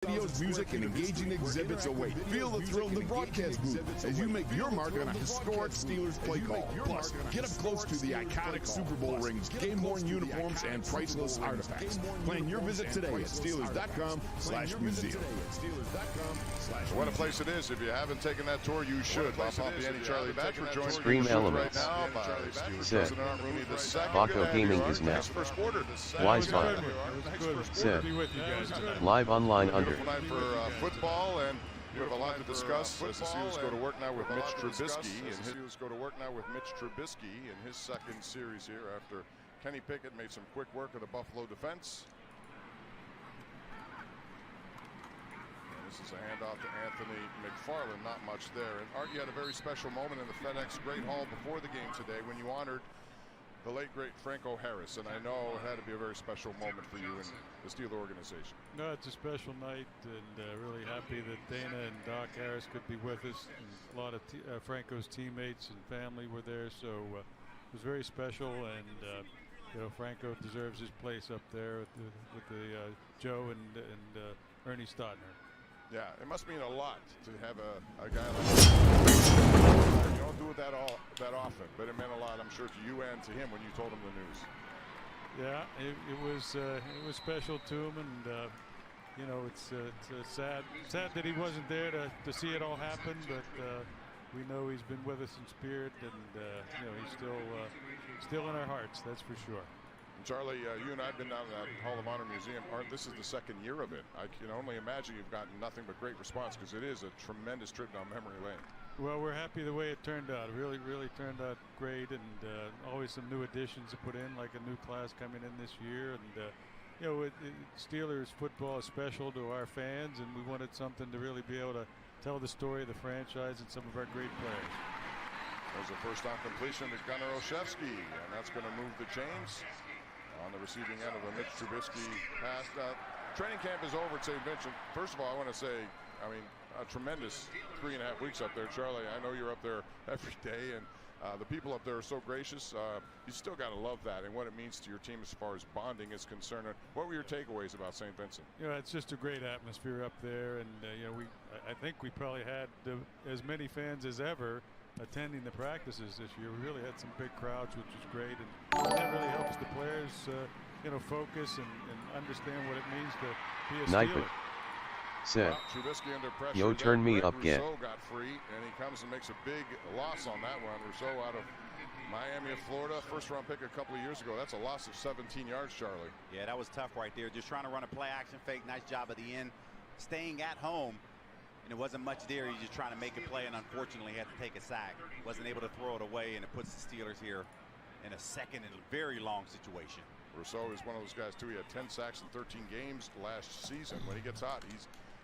Videos, music, and engaging exhibits await. Feel the thrill in the broadcast booth as you make your mark on a historic Steelers play call. Plus, get up close to the iconic Super Bowl rings, game-worn uniforms, and priceless artifacts. Plan your visit today at Steelers.com/museum. What a place it is. If you haven't taken that tour, you should. Bob Pompiani, Charlie Batch, we're joined Scream Elements right now by said Vaako Gaming is now. Wise Vaako said live online under. Night for football, and we have a lot to discuss as the Steelers go to work now with Mitch Trubisky, in his second series here after Kenny Pickett made some quick work of the Buffalo defense. And this is a handoff to Anthony McFarland. Not much there. And Art, you had a very special moment in the FedEx Great Hall before the game today when you honored the late, great Franco Harris, and I know it had to be a very special moment for you and the Steeler organization. No, it's a special night, and really happy that Dana and Doc Harris could be with us. And a lot of Franco's teammates and family were there, so it was very special. And you know, Franco deserves his place up there with the Joe and Ernie Stotner. Yeah, it must mean a lot to have a guy like that. You don't do it that often, but it meant a lot, I'm sure, to you and to him when you told him the news. Yeah, it was special to him, and you know, it's sad that he wasn't there to see it all happen, but we know he's been with us in spirit, and you know, he's still in our hearts, that's for sure. Charlie, you and I have been down to that Hall of Honor Museum. This is the second year of it. I can only imagine you've gotten nothing but great response, because it is a tremendous trip down memory lane. Well, we're happy the way it turned out. It really turned out great, and always some new additions to put in, like a new class coming in this year. And you know, Steelers football is special to our fans, and we wanted something to really be able to tell the story of the franchise and some of our great players. There's a first down completion to Gunnar Olszewski, and that's going to move the chains on the receiving end of a Mitch Trubisky pass. Training camp is over at St. Vincent. First of all, I want to say, I mean, a tremendous 3.5 weeks up there. Charlie, I know you're up there every day, and the people up there are so gracious. You still got to love that and what it means to your team as far as bonding is concerned. What were your takeaways about St. Vincent? You know, it's just a great atmosphere up there, and you know, I think we probably had as many fans as ever attending the practices this year. We really had some big crowds, which was great, and that really helps the players, you know, focus and understand what it means to be a Steeler. Said, Trubisky under pressure. yo, turn me up, get. Rousseau got free, and he comes and makes a big loss on that one. Rousseau out of Miami of Florida, first-round pick a couple of years ago. That's a loss of 17 yards, Charlie. Yeah, that was tough right there. Just trying to run a play-action fake. Nice job at the end. Staying at home, and it wasn't much there. He's just trying to make a play, and unfortunately, he had to take a sack. Wasn't able to throw it away, and it puts the Steelers here in a second and very long situation. Rousseau is one of those guys, too. He had 10 sacks in 13 games last season. When he gets hot,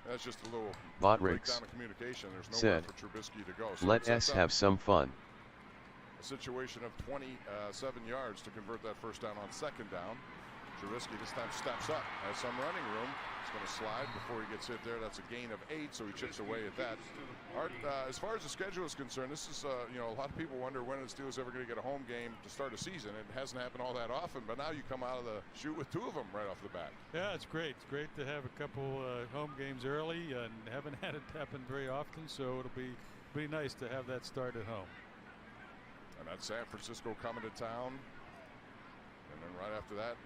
that's just a little breakdown of communication. There's nowhere for Trubisky to go. So let us have some fun. A situation of 27 yards to convert that first down on second down. Trubisky this time steps up, has some running room. He's going to slide before he gets hit there. That's a gain of 8, so he chips away at that. Art, as far as the schedule is concerned, this is, you know, a lot of people wonder when are the Steelers ever going to get a home game to start a season. It hasn't happened all that often, but now you come out of the chute with 2 of them right off the bat. Yeah, it's great. It's great to have a couple home games early, and haven't had it happen very often, so it'll be nice to have that start at home. And that's San Francisco coming to town. And then right after that,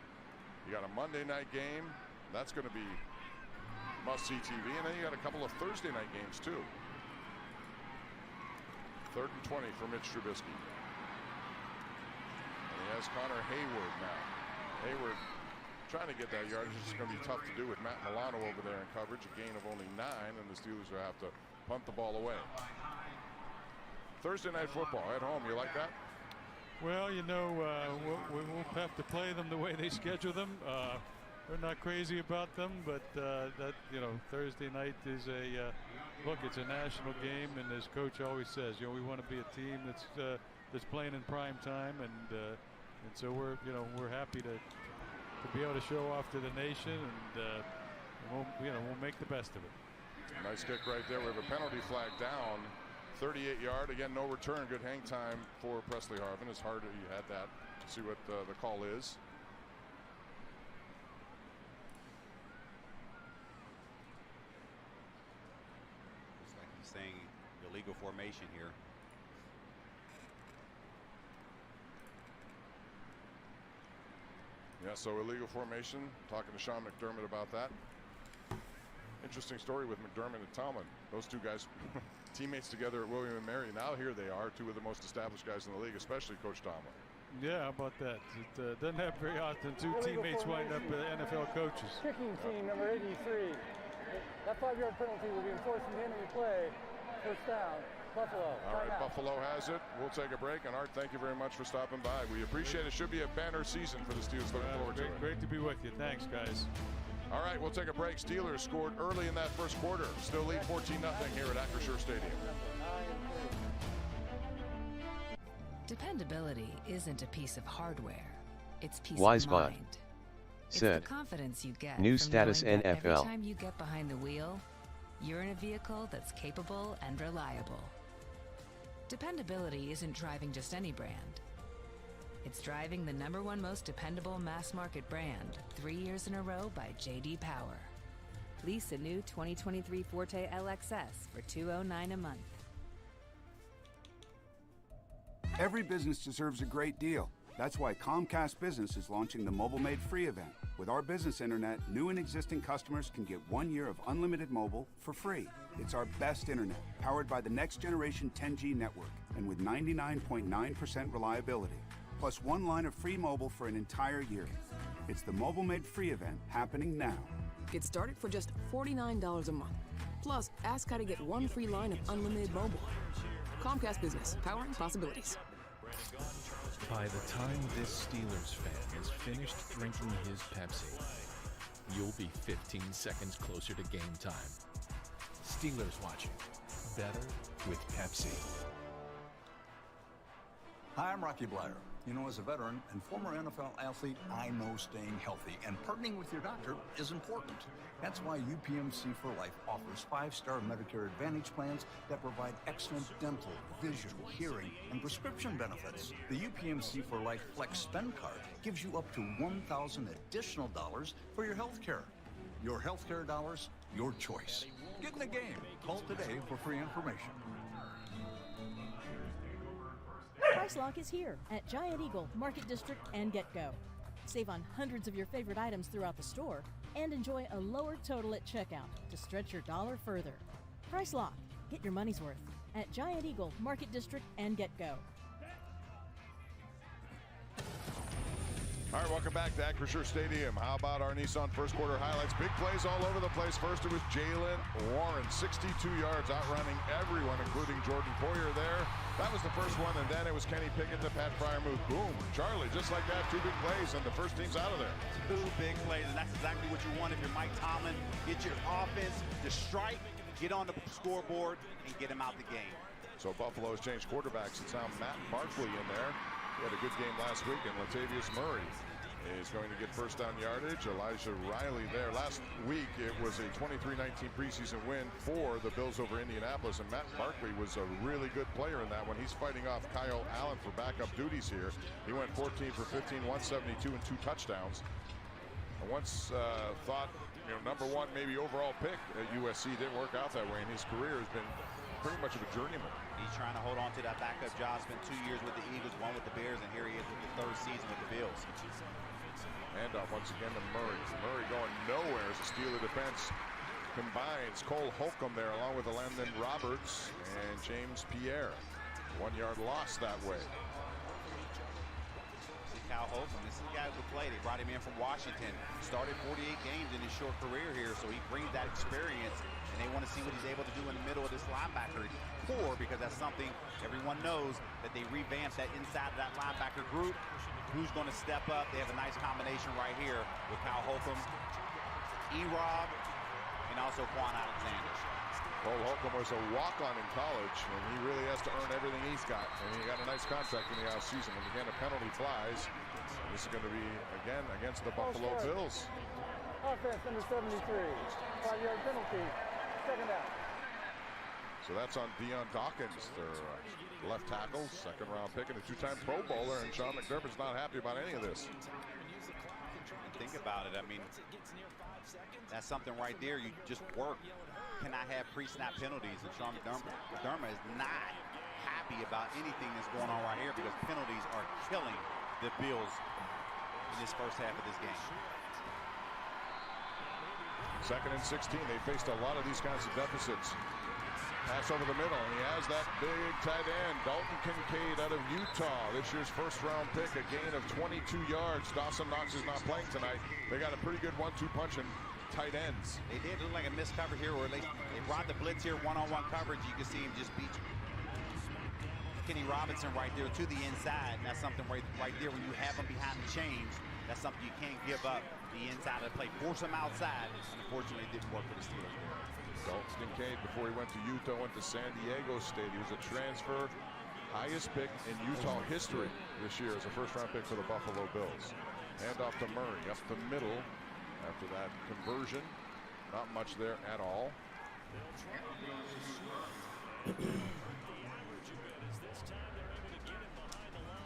you got a Monday night game. That's going to be must-see TV. And then you got a couple of Thursday night games, too. 3rd and 20 for Mitch Trubisky. And he has Connor Hayward now. Hayward trying to get that yardage. It's going to be tough to do with Matt Milano over there in coverage. A gain of only 9, and the Steelers will have to punt the ball away. Thursday night football at home. You like that? Well, you know, we'll have to play them the way they schedule them. We're not crazy about them, but that, you know, Thursday night is look, it's a national game, and as Coach always says, you know, we want to be a team that's playing in prime time, and so we're happy to be able to show off to the nation, and we'll make the best of it. Nice kick right there. We have a penalty flag down. 38-yard, again, no return. Good hang time for Presley Harvin. It's hard that he had that. See what the call is. illegal formation here. Yeah, so illegal formation. Talking to Sean McDermott about that. Interesting story with McDermott and Tomlin. Those two guys, teammates together at William & Mary. Now here they are, two of the most established guys in the league, especially Coach Tomlin. Yeah, how about that? It doesn't happen very often. Two teammates wind up NFL coaches. Kicking team number 83. That 5-yard penalty will be enforced in the end of the play. First down, Buffalo. All right, Buffalo has it. We'll take a break. And Art, thank you very much for stopping by. We appreciate it. Should be a banner season for the Steelers. Looking forward to it. Great to be with you. Thanks, guys. All right, we'll take a break. Steelers scored early in that first quarter. Still lead 14-0 here at Acrisure Stadium. Dependability isn't a piece of hardware. It's peace Wise of bot mind. said. It's the confidence you get New from status knowing that NFL. every time you get behind the wheel, you're in a vehicle that's capable and reliable. Dependability isn't driving just any brand. It's driving the #1 most dependable mass market brand 3 years in a row by J.D. Power. Lease a new 2023 Forte LXS for $209 a month. Every business deserves a great deal. That's why Comcast Business is launching the Mobile Made Free event. With our business internet, new and existing customers can get 1 year of unlimited mobile for free. It's our best internet, powered by the next generation 10G network, and with 99.9% reliability. Plus 1 line of free mobile for an entire year. It's the Mobile Made Free event happening now. Get started for just $49 a month. Plus, ask how to get 1 free line of unlimited mobile. Comcast Business, powering possibilities. By the time this Steelers fan is finished drinking his Pepsi, you'll be 15 seconds closer to game time. Steelers watching. Better with Pepsi. Hi, I'm Rocky Bleier. You know, as a veteran and former NFL athlete, I know staying healthy and partnering with your doctor is important. That's why UPMC for Life offers 5-star Medicare Advantage plans that provide excellent dental, vision, hearing, and prescription benefits. The UPMC for Life Flex Spend Card gives you up to $1,000 additional dollars for your health care. Your health care dollars, your choice. Get in the game. Call today for free information. Price Lock is here at Giant Eagle, Market District, and Get Go. Save on hundreds of your favorite items throughout the store and enjoy a lower total at checkout to stretch your dollar further. Price Lock. Get your money's worth at Giant Eagle, Market District, and Get Go. All right, welcome back to Acrisure Stadium. How about our Nissan first quarter highlights? Big plays all over the place. First, it was Jalen Warren, 62 yards, outrunning everyone, including Jordan Poyer there. That was the first one, and then it was Kenny Pickett to Pat Fryermuth. Boom, Charlie, just like that, 2 big plays, and the first team's out of there. 2 big plays, and that's exactly what you want if you're Mike Tomlin. Get your offense to strike, get on the scoreboard, and get him out the game. So Buffalo has changed quarterbacks. It's now Matt Barkley in there. He had a good game last week, and Latavius Murray is going to get first down yardage. Elijah Riley there. Last week, it was a 23-19 preseason win for the Bills over Indianapolis, and Matt Barkley was a really good player in that one. He's fighting off Kyle Allen for backup duties here. He went 14 for 15, 172, and 2 touchdowns. I once thought, you know, #1 maybe overall pick at USC. Didn't work out that way, and his career has been pretty much of a journeyman. He's trying to hold on to that backup job. Spent 2 years with the Eagles, 1 with the Bears, and here he is with the 3rd season with the Bills. Handoff once again to Murray. Murray going nowhere as the Steeler defense combines. Cole Holcomb there along with Landon Roberts and James Pierre. 1-yard loss that way. See Kyle Holcomb, this is the guy who could play. They brought him in from Washington. Started 48 games in his short career here, so he brings that experience, and they want to see what he's able to do in the middle of this linebacker core, because that's something everyone knows, that they revamped that inside of that linebacker group. Who's going to step up? They have a nice combination right here with Kyle Holcomb, E-Rob, and also Quan Alexander. Cole Holcomb was a walk-on in college, and he really has to earn everything he's got. And he got a nice contract in the offseason. And again, a penalty flies. This is going to be, again, against the Buffalo Bills. Offense number 73. 5-yard penalty. Second down. So that's on Deion Dawkins, their left tackle, 2nd-round pick, and a 2-time Pro Bowler. And Sean McDermott's not happy about any of this. Think about it. I mean, that's something right there. You just work cannot have pre-snap penalties, and Sean McDermott is not happy about anything that's going on right here because penalties are killing the Bills in this first half of this game. 2nd and 16. They faced a lot of these kinds of deficits. Pass over the middle, and he has that big tight end, Dalton Kincaid out of Utah. This year's first-round pick, a gain of 22 yards. Dawson Knox is not playing tonight. They got a pretty good 1-2 punch in tight ends. They did look like a missed cover here, where they brought the blitz here, one-on-one coverage. You can see him just beat Kenny Robinson right there to the inside. And that's something right there when you have him behind the chains. That's something you can't give up the inside of the play. Force him outside. Unfortunately, it didn't work for the Steelers there. Dalton Kincaid, before he went to Utah, went to San Diego State. He was a transfer, highest pick in Utah history this year as a first-round pick for the Buffalo Bills. Hand off to Murray, up the middle. After that conversion, not much there at all.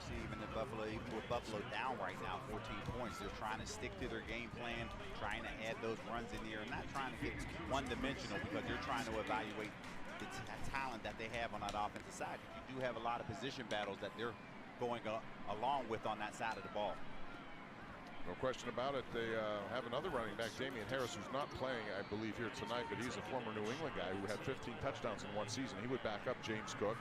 See, even with Buffalo down right now, 14 points, they're trying to stick to their game plan, trying to add those runs in there, not trying to get one-dimensional because they're trying to evaluate the talent that they have on that offensive side. You do have a lot of position battles that they're going along with on that side of the ball. No question about it. They have another running back, Damian Harris, who's not playing, I believe, here tonight, but he's a former New England guy who had 15 touchdowns in one season. He would back up James Cook.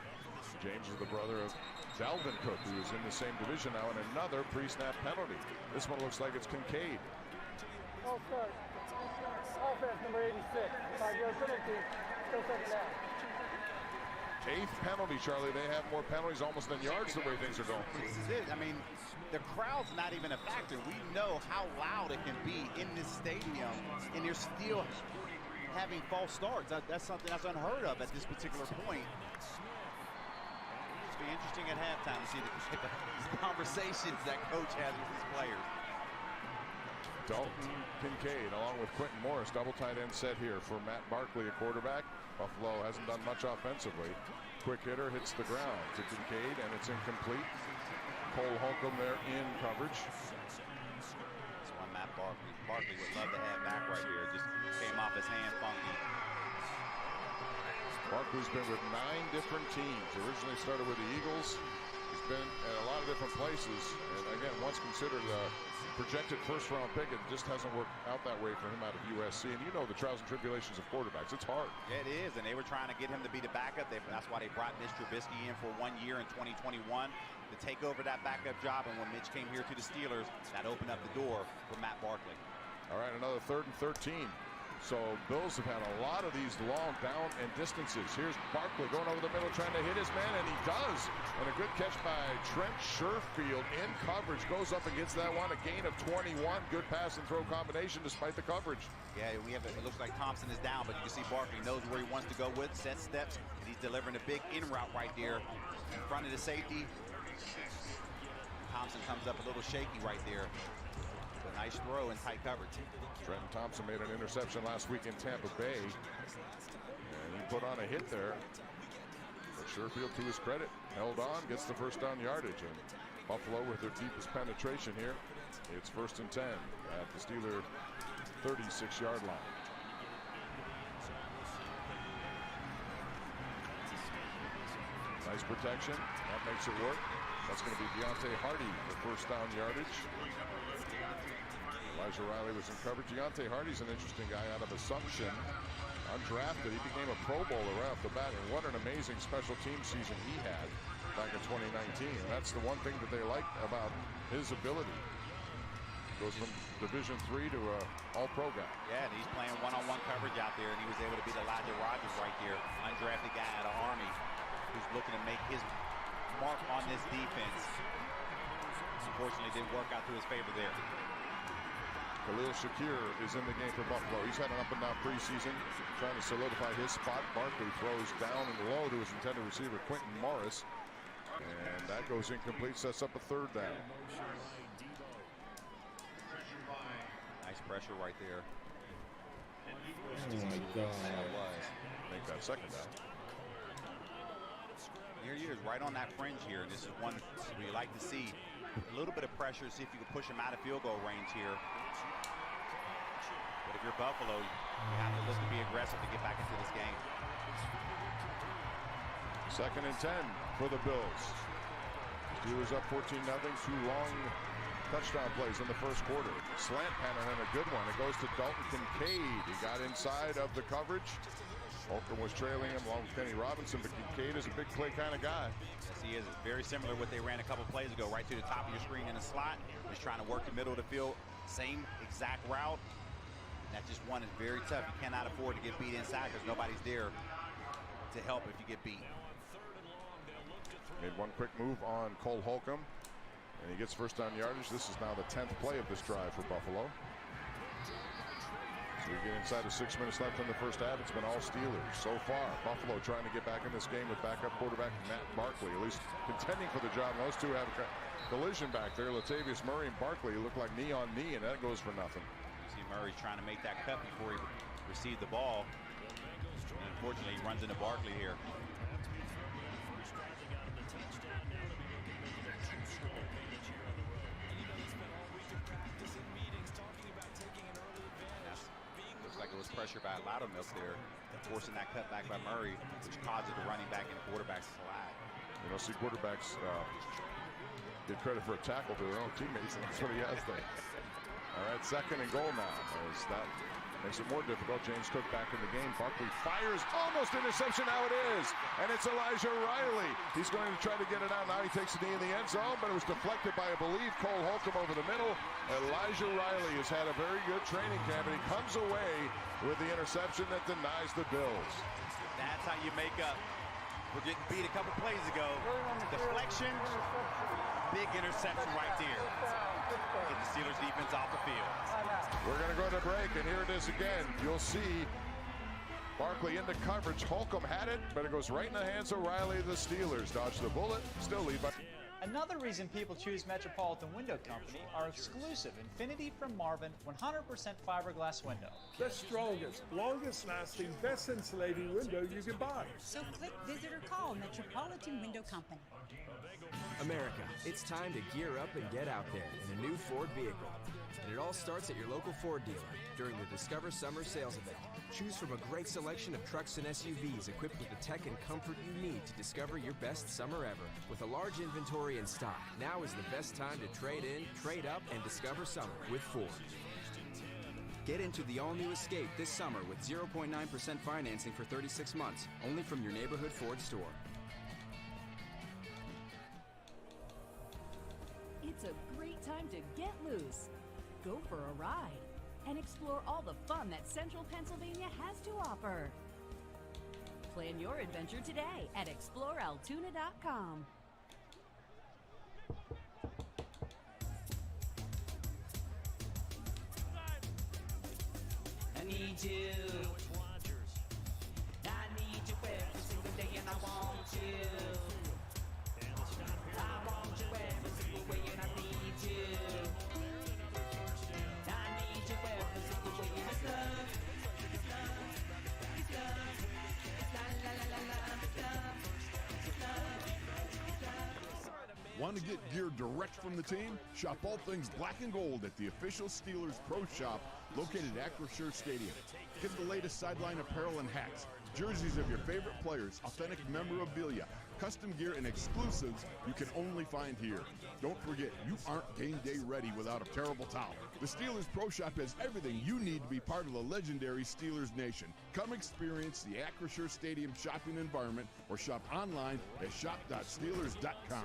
James is the brother of Dalvin Cook, who is in the same division now, and another pre-snap penalty. This one looks like it's Kincaid. All start. Offense number 86. 5-yard penalty. Still 2nd down. 8th penalty, Charlie. They have more penalties almost than yards the way things are going. This is it. I mean, the crowd's not even a factor. We know how loud it can be in this stadium, and you're still having false starts. That's something that's unheard of at this particular point. It's be interesting at halftime to see the conversations that coach has with his players. Dalton Kincaid along with Quentin Morris, double tight end set here for Matt Barkley, a quarterback. Buffalo hasn't done much offensively. Quick hitter hits the ground to Kincaid, and it's incomplete. Cole Holcomb there in coverage. That's one Matt Barkley would love to have back right here. Just came off his hand funky. Barkley's been with 9 different teams. Originally started with the Eagles. He's been at a lot of different places. And again, once considered a projected first-round pick, it just hasn't worked out that way for him out of USC. And you know the trials and tribulations of quarterbacks. It's hard. Yeah, it is. And they were trying to get him to be the backup. That's why they brought Mitch Trubisky in for 1 year in 2021 to take over that backup job. And when Mitch came here to the Steelers, that opened up the door for Matt Barkley. All right, another 3rd and 13. So Bills have had a lot of these long down and distances. Here's Barkley going over the middle trying to hit his man, and he does. And a good catch by Trent Sherfield in coverage. Goes up and gets that one. A gain of 21. Good pass and throw combination despite the coverage. Yeah, it looks like Thompson is down, but you can see Barkley knows where he wants to go with, set steps, and he's delivering a big in route right there in front of the safety. Thompson comes up a little shaky right there. A nice throw in tight coverage. Trenton Thompson made an interception last week in Tampa Bay, and he put on a hit there. But Sherfield, to his credit, held on, gets the first down yardage, and Buffalo with their deepest penetration here. It's 1st and 10 at the Steeler 36-yard line. Nice protection. That makes it work. That's going to be Deontay Hardy for first down yardage. Elijah Riley was in coverage. Deontay Hardy's an interesting guy out of Assumption. Undrafted. He became a Pro Bowler right off the bat. And what an amazing special team season he had back in 2019. And that's the one thing that they like about his ability. Goes from Division III to an all-pro guy. Yeah, and he's playing one-on-one coverage out there, and he was able to beat Elijah Rodgers right here. Undrafted guy out of Army who's looking to make his mark on this defense. Unfortunately, didn't work out to his favor there. Khalil Shakir is in the game for Buffalo. He's had an up-and-down preseason, trying to solidify his spot. Barkley throws down and low to his intended receiver, Quentin Morris. And that goes incomplete, sets up a 3rd down. Nice pressure right there. Oh, my God. That was. Make that 2nd down. Here he is, right on that fringe here. And this is one we like to see. A little bit of pressure, see if you can push him out of field goal range here. But if you're Buffalo, you have to look to be aggressive to get back into this 2nd and 10 for the Bills. Steelers up 14-0. 2 long touchdown plays in the first quarter. Slant pattern and a good one. It goes to Dalton Kincaid. He got inside of the coverage. Holcomb was trailing him along with Kenny Robinson, but Kincaid is a big play kind of guy. Yes, he is. Very similar to what they ran a couple plays ago, right to the top of your screen in the slot. Just trying to work the middle of the field. Same exact route. That just one is very tough. You cannot afford to get beat inside because nobody's there to help if you get beat. Made one quick move on Cole Holcomb, and he gets first down yardage. This is now the 10th play of this drive for Buffalo. So we get inside of 6 minutes left in the first half. It's been all Steelers so far. Buffalo trying to get back in this game with backup quarterback Matt Barkley, at least contending for the job. And those two have a collision back there. Latavius Murray and Barkley look like knee on knee, and that goes for nothing. You see Murray's trying to make that cut before he received the ball. And unfortunately, he runs into Barkley here. It was pressure by Loudermilk there, forcing that cutback by Murray, which caused the running back and quarterback slide. You know, see quarterbacks get credit for a tackle to their own teammates, and that's what he has there. All right, 2nd and goal now. As that makes it more difficult. James Cook back in the game. Barkley fires, almost interception. Now it is, and it's Elijah Riley. He's going to try to get it out. Now he takes a knee in the end zone, but it was deflected by, I believe, Cole Holcomb over the middle. Elijah Riley has had a very good training camp, and he comes away with the interception that denies the Bills. That's how you make up for getting beat a couple plays ago. Deflection, big interception right there. Get the Steelers defense off the field. We're going to go to break, and here it is again. You'll see Barkley into coverage. Holcomb had it, but it goes right in the hands of Riley. The Steelers dodge the bullet, still lead by. Another reason people choose Metropolitan Window Company are exclusive Infinity from Marvin 100% fiberglass window. The strongest, longest lasting, best insulating window you can buy. So click, visit, or call Metropolitan Window Company. America, it's time to gear up and get out there in a new Ford vehicle. And it all starts at your local Ford dealer during the Discover Summer Sales Event. Choose from a great selection of trucks and SUVs equipped with the tech and comfort you need to discover your best summer ever. With a large inventory in stock, now is the best time to trade in, trade up, and discover summer with Ford. Get into the all-new Escape this summer with 0.9% financing for 36 months, only from your neighborhood Ford store. It's a great time to get loose, go for a ride, and explore all the fun that Central Pennsylvania has to offer. Plan your adventure today at explorealtoona.com. I need you. I need you every single day, and I want you. I want you every single way, and I need you. I need you every single way, and it's love. It's love. It's love. It's la la la la la. It's love. It's love. It's love. Want to get gear direct from the team? Shop all things black and gold at the official Steelers Pro Shop located at Acrisure Stadium. Get the latest sideline apparel and hats, jerseys of your favorite players, authentic memorabilia, custom gear, and exclusives you can only find here. Don't forget, you aren't game day ready without a terrible towel. The Steelers Pro Shop has everything you need to be part of the legendary Steelers Nation. Come experience the Acrisure Stadium shopping environment or shop online at shop.steelers.com.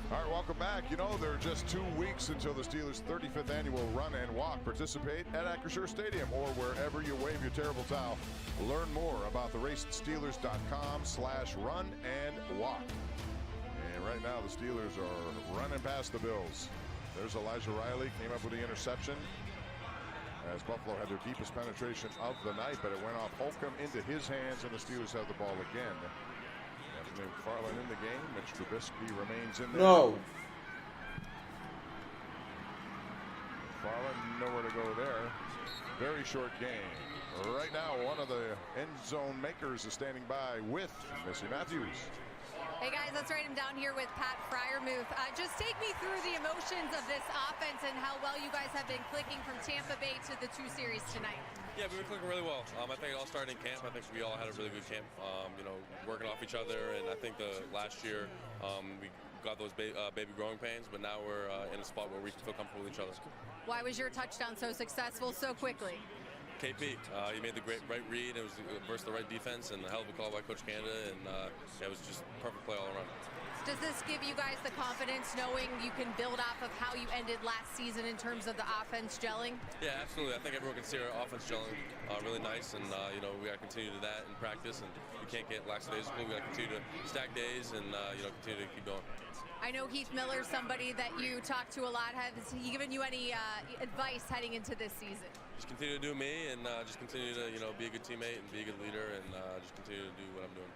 All right, welcome back. You know, there are just 2 weeks until the Steelers' 35th annual Run and Walk. Participate at Acrisure Stadium or wherever you wave your terrible towel. Learn more about the race at Steelers.com/run and walk. And right now, the Steelers are running past the Bills. There's Elijah Riley, came up with the interception as Buffalo had their deepest penetration of the night, but it went off Holcomb into his hands, and the Steelers have the ball again. McFarland in the game. Mitch Trubisky remains in there. No. McFarland nowhere to go there. Very short game. Right now, one of the end zone makers is standing by with Missy Matthews. Hey guys, let's write him down here with Pat Fryermuth. Just take me through the emotions of this offense and how well you guys have been clicking from Tampa Bay to the 2 series tonight. Yeah, we were clicking really well. I think it all started in camp. I think we all had a really good camp, working off each other. And I think the last year we got those baby growing pains, but now we're in a spot where we can feel comfortable with each other. Why was your touchdown so successful so quickly? KP, he made the right read. It was versus the right defense, and a hell of a call by Coach Canada, and it was just perfect play all around. Does this give you guys the confidence knowing you can build off of how you ended last season in terms of the offense gelling? Yeah, absolutely. I think everyone can see our offense gelling really nice, and we got to continue to do that in practice, and we can't get lackadaisical. We got to continue to stack days and continue to keep going. I know Heath Miller, somebody that you talk to a lot. Has he given you any advice heading into this season? Just continue to do me, and just continue to be a good teammate and be a good leader, and just continue to do what I'm doing.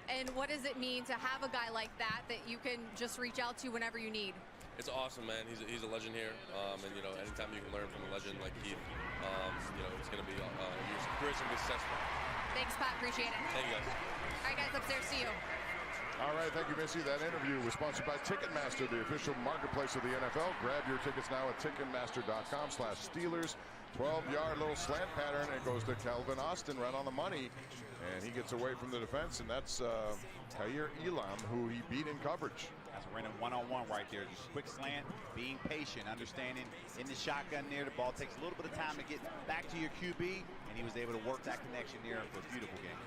And what does it mean to have a guy like that you can just reach out to whenever you need? It's awesome, man. He's a legend here, and anytime you can learn from a legend like Heath, it's going to be your career's going to be successful. Thanks, Pat. Appreciate it. Thank you, guys. All right, guys, upstairs. See you. All right, thank you, Missy. That interview was sponsored by Ticketmaster, the official marketplace of the NFL. Grab your tickets now at Ticketmaster.com/Steelers. 12-yard little slant pattern, and it goes to Calvin Austin right on the money. And he gets away from the defense, and that's Kair Elam, who he beat in coverage. That's running one-on-one right there. Just quick slant, being patient, understanding in the shotgun there. The ball takes a little bit of time to get back to your QB, and he was able to work that connection there for a beautiful game.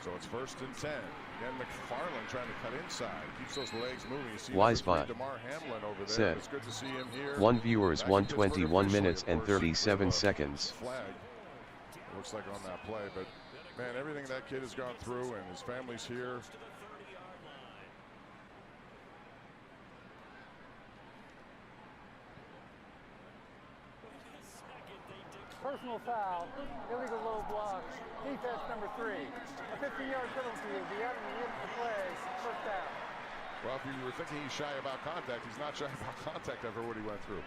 So it's 1st and 10. Again, McFarland trying to cut inside. Keeps those legs moving. You see Wisebot DeMar Hamlin over there. said, It's good to see him here. One viewers 121 minutes and 37 seconds. Flag. It looks like on that play, but man, everything that kid has gone through, and his family's here. Personal foul, illegal low block, defense number 3. A 15-yard penalty is the end of the play, first down. Well, if you were thinking he's shy about contact, he's not shy about contact after what he went through.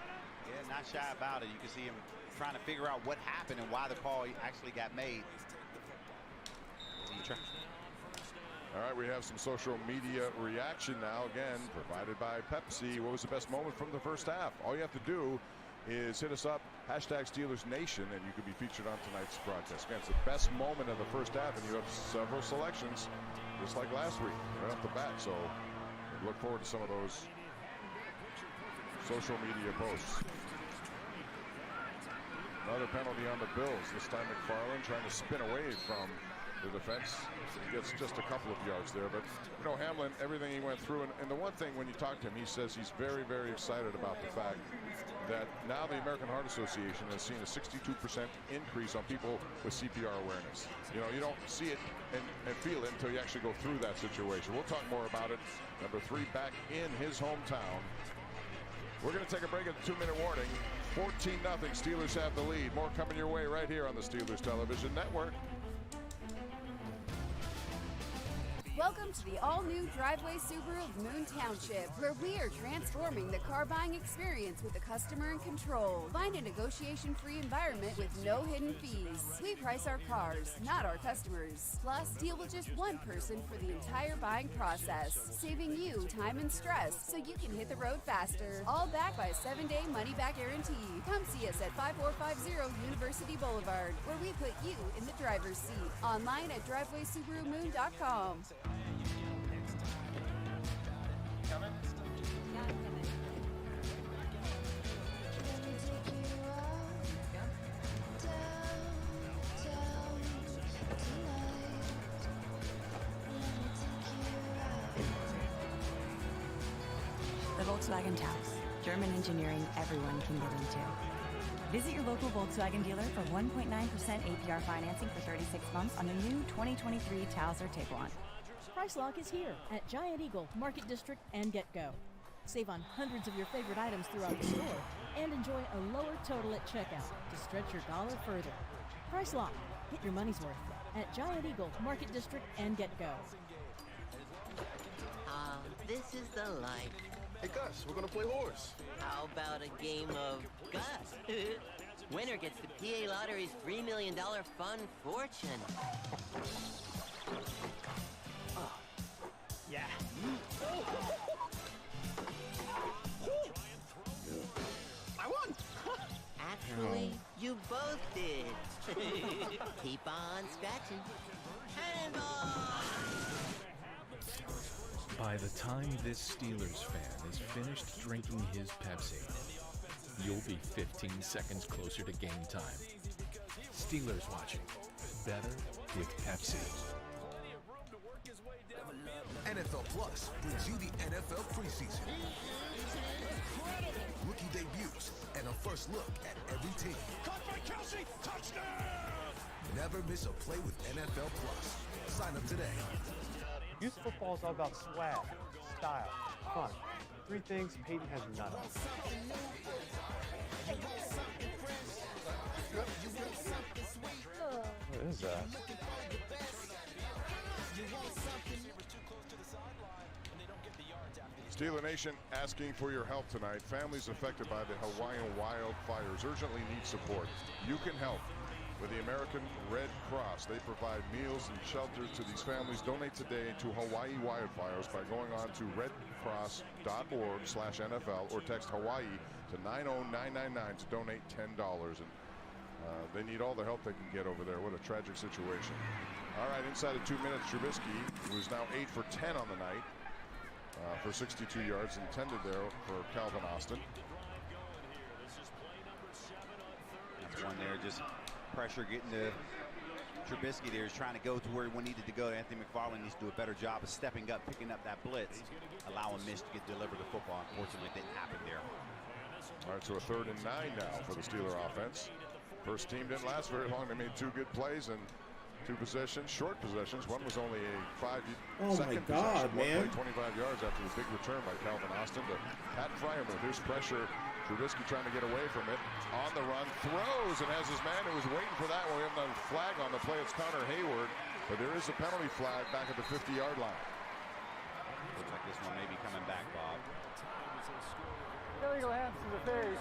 Yeah, not shy about it. You can see him trying to figure out what happened and why the call actually got made. All right, we have some social media reaction now, again, provided by Pepsi. What was the best moment from the first half? All you have to do is hit us up, #SteelersNation, and you could be featured on tonight's broadcast. Again, it's the best moment of the first half, and you have several selections, just like last week, right off the bat. So look forward to some of those social media posts. Another penalty on the Bills. This time McFarland trying to spin away from the defense. He gets just a couple of yards there, but Hamlin, everything he went through, and the one thing when you talk to him, he says he's very, very excited about the fact that now the American Heart Association has seen a 62% increase on people with CPR awareness. You don't see it and feel it until you actually go through that situation. We'll talk more about it. Number 3 back in his hometown. We're going to take a break at the 2-minute warning. 14-0, Steelers have the lead. More coming your way right here on the Steelers Television Network. Welcome to the all-new Driveway Subaru of Moon Township, where we are transforming the car buying experience with the customer in control. Find a negotiation-free environment with no hidden fees. We price our cars, not our customers. Plus, deal with just one person for the entire buying process, saving you time and stress so you can hit the road faster. All backed by a 7-day money-back guarantee. Come see us at 5450 University Boulevard, where we put you in the driver's seat. Online at drivewaysubarumoon.com. The Volkswagen Taos. German engineering everyone can get into. Visit your local Volkswagen dealer for 1.9% APR financing for 36 months on the new 2023 Taos or Tiguan. Price Lock is here at Giant Eagle, Market District, and Get Go. Save on hundreds of your favorite items throughout the store and enjoy a lower total at checkout to stretch your dollar further. Price Lock. Get your money's worth at Giant Eagle, Market District, and Get Go. This is the life. Hey, Gus, we're gonna play horse. How about a game of Gus? Winner gets the PA Lottery's $3 million fun fortune. Yeah. I won! Actually, you both did. Keep on scratching. Cannonball! By the time this Steelers fan is finished drinking his Pepsi, you'll be 15 seconds closer to game time. Steelers watching. Better with Pepsi. NFL Plus brings you the NFL preseason. Rookie debuts and a first look at every team. Caught by Kelsey, touchdown! Never miss a play with NFL Plus. Sign up today. Youth football is all about swag, style, fun. 3 things Peyton has none of. What is that? Steeler Nation asking for your help tonight. Families affected by the Hawaiian wildfires urgently need support. You can help with the American Red Cross. They provide meals and shelter to these families. Donate today to Hawaii wildfires by going on to redcross.org/NFL or text Hawaii to 90999 to donate $10. And they need all the help they can get over there. What a tragic situation. All right, inside of 2 minutes, Trubisky, who is now 8 for 10 on the night, for 62 yards intended there for Calvin Austin. That's one there, just pressure getting to Trubisky there. He's trying to go to where he needed to go. Anthony McFarland needs to do a better job of stepping up, picking up that blitz, allowing Mitch to get delivered the football. Unfortunately, it didn't happen there. All right, so a 3rd and 9 now for the Steeler offense. First team didn't last very long. They made 2 good plays and 2 possessions, short possessions. One was only a 5-second God, possession. man. One play, 25 yards after the big return by Calvin Austin to Pat Fryermuth. Here's pressure. Trubisky trying to get away from it. On the run, throws, and has his man who was waiting for that one. We have no flag on the play. It's Connor Hayward, but there is a penalty flag back at the 50-yard line. Looks like this one may be coming back, Bob. Illegal hands to the face.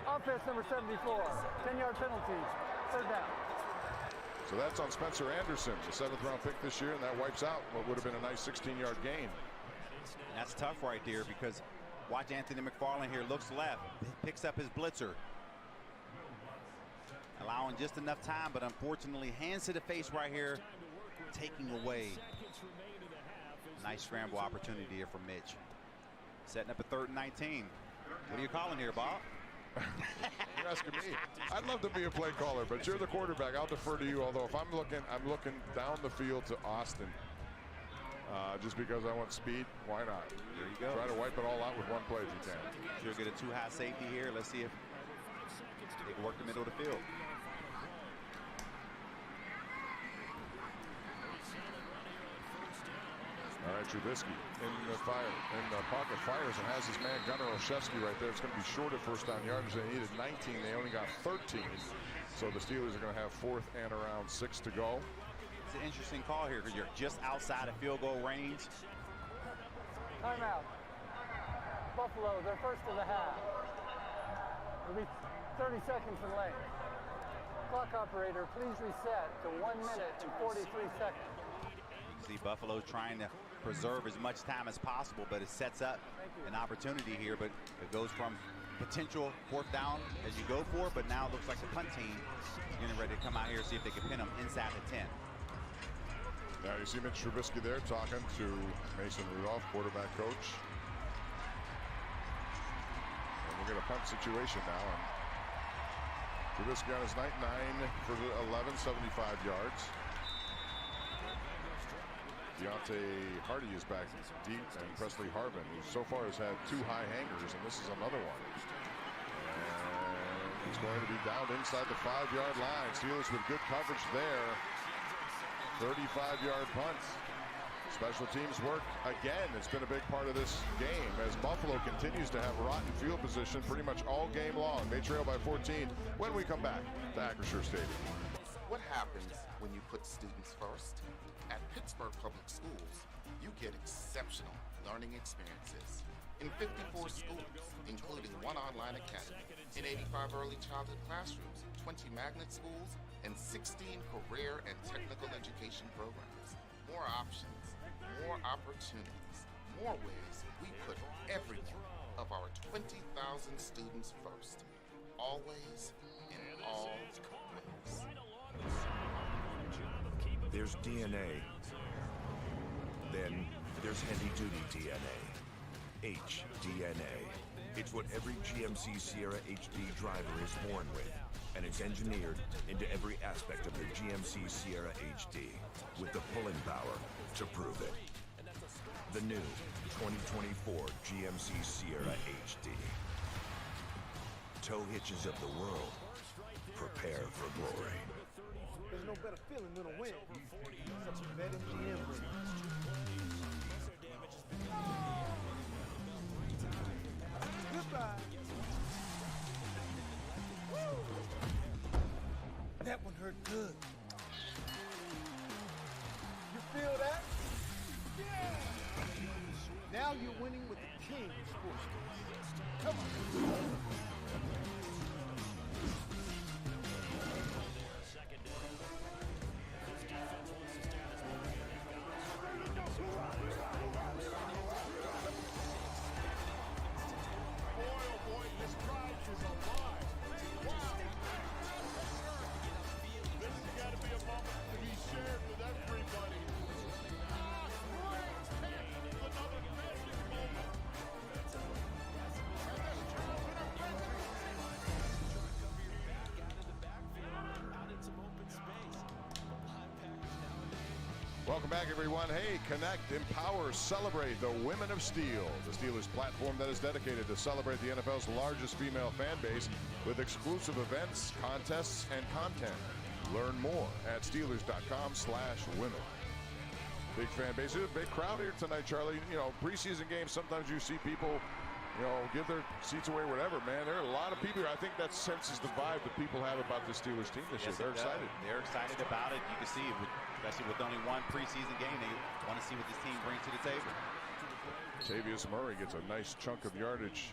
Offense number 74. 10-yard penalty. 3rd down. So that's on Spencer Anderson, the 7th-round pick this year, and that wipes out what would have been a nice 16-yard gain. And that's tough right there because watch Anthony McFarland here, looks left, picks up his blitzer. Allowing just enough time, but unfortunately hands to the face right here, taking away. Nice scramble opportunity here for Mitch. Setting up a 3rd and 19. What are you calling here, Bob? You're asking me. I'd love to be a play caller, but you're the quarterback. I'll defer to you. Although if I'm looking down the field to Austin, just because I want speed. Why not? There you go. Try to wipe it all out with one play if you can. She'll get a 2-high safety here. Let's see if they can work the middle of the field. All right, Trubisky in the pocket, fires and has his man Gunnar Olszewski right there. It's going to be short of 1st down yards. They needed 19. They only got 13. So the Steelers are going to have 4th and around 6 to go. It's an interesting call here because you're just outside of field goal range. Timeout. Buffalo, their first of the half. It'll be 30 seconds in length. Clock operator, please reset to 1 minute and 43 seconds. You see Buffalo trying to preserve as much time as possible, but it sets up an opportunity here, but it goes from potential 4th down as you go for, but now it looks like the punt team is getting ready to come out here and see if they can pin them inside the 10. Now you see Mitch Trubisky there talking to Mason Rudolph, quarterback coach. And we'll get a punt situation now. And Trubisky on his night 9 for 11, 75 yards. Deontay Hardy is back deep, and Presley Harvin, who so far has had 2 high hangers, and this is another one. And it's going to be down inside the 5-yard line. Steelers with good coverage there. 35-yard punt. Special teams work again. It's been a big part of this game as Buffalo continues to have rotten field position pretty much all game long. They trail by 14 when we come back to Acrisure Stadium. What happens when you put students first? At Pittsburgh Public Schools, you get exceptional learning experiences in 54 schools, including 1 online academy, in 85 early childhood classrooms, 20 magnet schools, and 16 career and technical education programs. More options, more opportunities, more ways we put every one of our 20,000 students first. Always, in all ways. There's DNA. Then there's heavy-duty DNA. HDNA. It's what every GMC Sierra HD driver is born with, and it's engineered into every aspect of the GMC Sierra HD, with the pulling power to prove it. The new 2024 GMC Sierra HD. Tow hitches of the world. Prepare for glory. There's no better feeling than a win. Such a vet GM win. Goodbye. Woo! That one hurt good. You feel that? Yeah! Now you're winning with the king of sports. Come on. Welcome back, everyone. Hey, connect, empower, celebrate the Women of Steel. The Steelers platform that is dedicated to celebrate the NFL's largest female fan base with exclusive events, contests, and content. Learn more at Steelers.com/women. Big fan base. There's a big crowd here tonight, Charlie. You know, preseason games, sometimes you see people, you know, give their seats away, whatever, man. There are a lot of people here. I think that senses the vibe that people have about the Steelers team this year. They're excited. They're excited about it. You can see it, especially with only one preseason game. They want to see what this team brings to the table. Tavius Murray gets a nice chunk of yardage.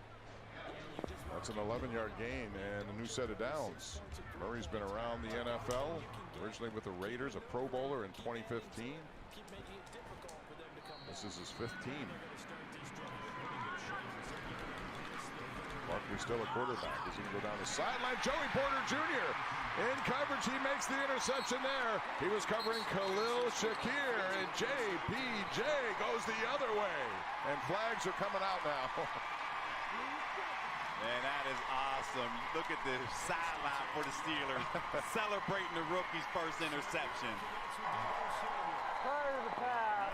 That's an 11-yard gain and a new set of downs. Murray's been around the NFL, originally with the Raiders, a Pro Bowler in 2015. This is his 15. Barkley still a quarterback as he can go down the sideline. Joey Porter Jr. in coverage. He makes the interception there. He was covering Khalil Shakir, and JPJ goes the other way. And flags are coming out now. Man, that is awesome. Look at the sideline for the Steelers celebrating the rookie's first interception. Prior to the pass,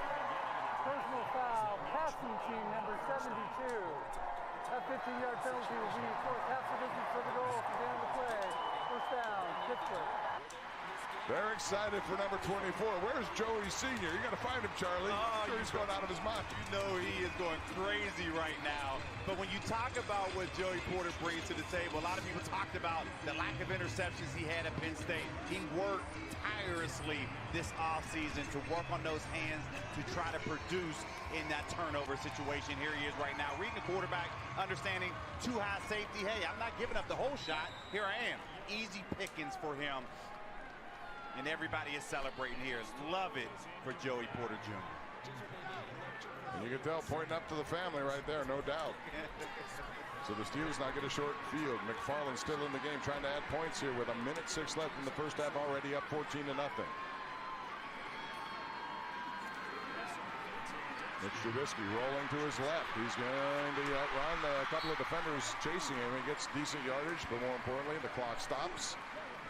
personal foul, passing team number 72. That 15-yard penalty will be forced half the distance for the goal at the end of the play. First down, Pittsburgh. They're excited for number 24. Where's Joey Sr.? You got to find him, Charlie. He's going out of his mind. You know he is going crazy right now. But when you talk about what Joey Porter brings to the table, a lot of people talked about the lack of interceptions he had at Penn State. He worked tirelessly this offseason to work on those hands to try to produce in that turnover situation. Here he is right now, reading the quarterback, understanding too high safety. Hey, I'm not giving up the whole shot. Here I am. Easy pickings for him. And everybody is celebrating here. Love it for Joey Porter Jr. And you can tell pointing up to the family right there, no doubt. So the Steelers now get a short field. McFarland still in the game, trying to add points here with 1:06 left in the first half, already up 14-0. Mitch Trubisky rolling to his left. He's going to outrun a couple of defenders chasing him. He gets decent yardage, but more importantly, the clock stops.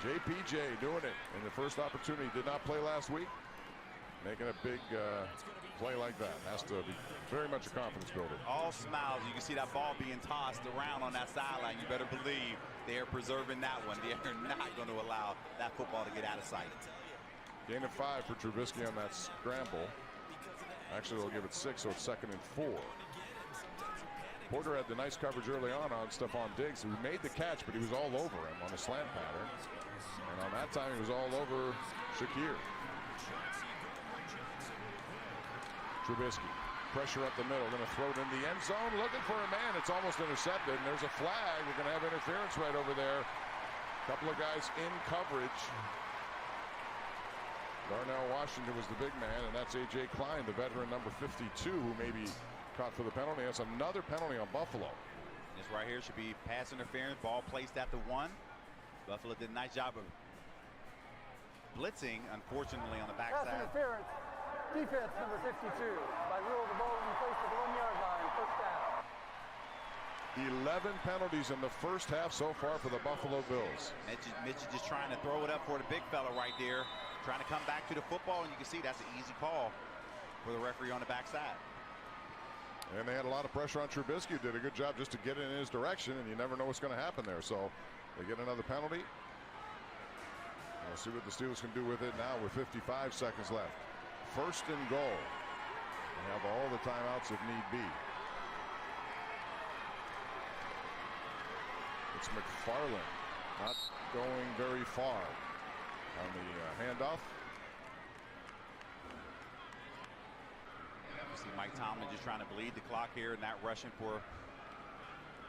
JPJ doing it in the first opportunity. Did not play last week. Making a big play like that. Has to be very much a confidence builder. All smiles. You can see that ball being tossed around on that sideline. You better believe they are preserving that one. They are not going to allow that football to get out of sight. Gain of 5 for Trubisky on that scramble. Actually, they'll give it 6, so it's 2nd and 4. Porter had the nice coverage early on Stephon Diggs, who made the catch, but he was all over him on a slant pattern. And on that time, he was all over Shakir. Trubisky, pressure up the middle, going to throw it in the end zone, looking for a man. It's almost intercepted, and there's a flag. We're going to have interference right over there. A couple of guys in coverage. Darnell Washington was the big man, and that's A.J. Klein, the veteran number 52, who may be caught for the penalty. That's another penalty on Buffalo. This right here should be pass interference, ball placed at the 1. Buffalo did a nice job of blitzing, unfortunately, on the backside. Pass interference, defense number 52. By rule, the ball will be placed at the 1-yard line, first down. 11 penalties in the first half so far for the Buffalo Bills. Mitch is just trying to throw it up for the big fella right there, trying to come back to the football, and you can see that's an easy call for the referee on the backside. And they had a lot of pressure on Trubisky, who did a good job just to get it in his direction, and you never know what's going to happen there. So they get another penalty. We'll see what the Steelers can do with it now with 55 seconds left. First and goal. They have all the timeouts if need be. It's McFarland not going very far on the handoff. You see Mike Tomlin just trying to bleed the clock here and not rushing for.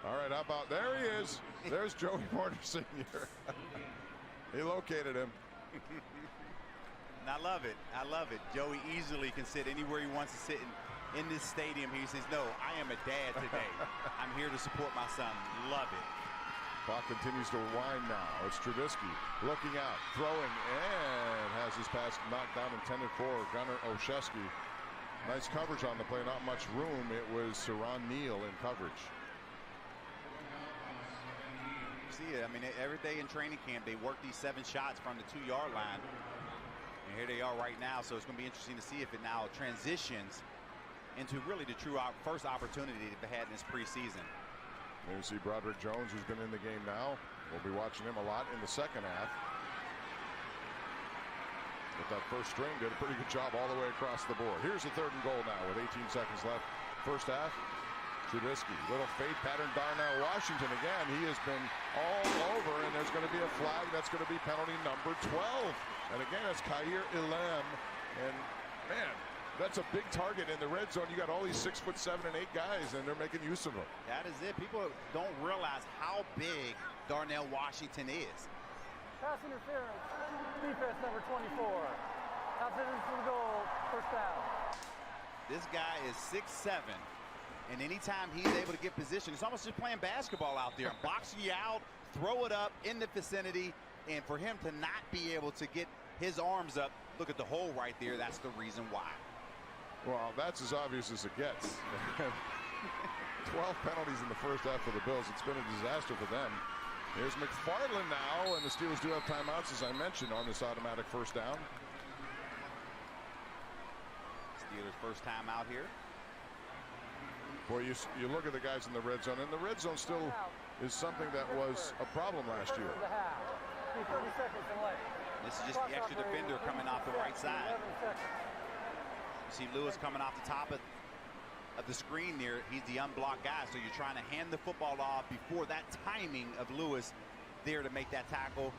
All right, how about, there he is. There's Joey Porter Sr. He located him. And I love it. I love it. Joey easily can sit anywhere he wants to sit in this stadium. He says, no, I am a dad today. I'm here to support my son. Love it. Clock continues to wind now. It's Trubisky looking out, throwing, and has his pass knocked down, intended for Gunnar Olszewski. Nice coverage on the play, not much room. It was Saron Neal in coverage. See it. I mean, every day in training camp, they work these 7 shots from the 2-yard line. And here they are right now. So it's going to be interesting to see if it now transitions into really the true first opportunity they've had in this preseason. There you see Broderick Jones, who's been in the game now. We'll be watching him a lot in the second half. But that first string did a pretty good job all the way across the board. Here's the 3rd and goal now with 18 seconds left. First half. Trubisky, little fade pattern. Darnell Washington again. He has been all over, and there's going to be a flag. That's going to be penalty number 12. And again, it's Khair Elam. And man, that's a big target in the red zone. You got all these 6'7" and 8 guys, and they're making use of them. That is it. People don't realize how big Darnell Washington is. Pass interference, defense number 24. Outside for the goal, first down. This guy is 6'7". And anytime he's able to get position, it's almost just playing basketball out there. Boxing you out, throw it up in the vicinity, and for him to not be able to get his arms up, look at the hole right there, that's the reason why. Well, that's as obvious as it gets. 12 penalties in the first half for the Bills. It's been a disaster for them. Here's McFarland now, and the Steelers do have timeouts, as I mentioned, on this automatic first down. Steelers first timeout here. Boy, you look at the guys in the red zone, and the red zone still is something that was a problem last year. 30 seconds in late. This is just the extra defender coming off the right side. You see Lewis coming off the top of the screen there. He's the unblocked guy, so you're trying to hand the football off before that timing of Lewis there to make that tackle.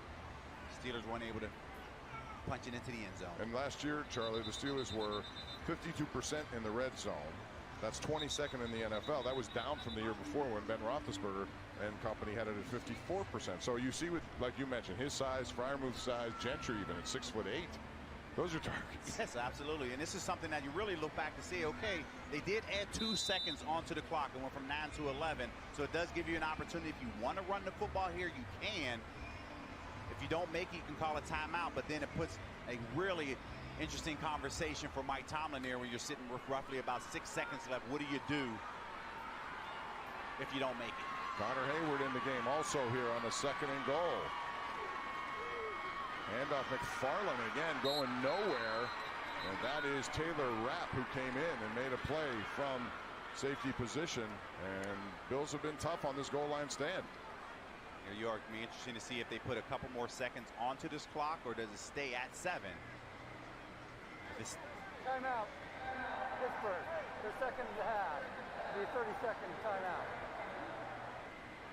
Steelers weren't able to punch it into the end zone. And last year, Charlie, the Steelers were 52% in the red zone. That's 22nd in the NFL. That was down from the year before when Ben Roethlisberger and company had it at 54%. So you see, with, like you mentioned, his size, Freiermuth's size, Gentry even at 6'8". Those are targets. Yes, absolutely. And this is something that you really look back to see, okay, they did add 2 seconds onto the clock and went from 9 to 11. So it does give you an opportunity. If you want to run the football here, you can. If you don't make it, you can call a timeout. But then it puts a really interesting conversation for Mike Tomlin there when you're sitting with roughly about 6 seconds left. What do you do if you don't make it? Connor Hayward in the game also here on the 2nd and goal. Handoff McFarland again going nowhere. And that is Taylor Rapp, who came in and made a play from safety position. And Bills have been tough on this goal line stand. New York, be interesting to see if they put a couple more seconds onto this clock, or does it stay at 7? Timeout. Pittsburgh. Their second and a half. The 30-second timeout.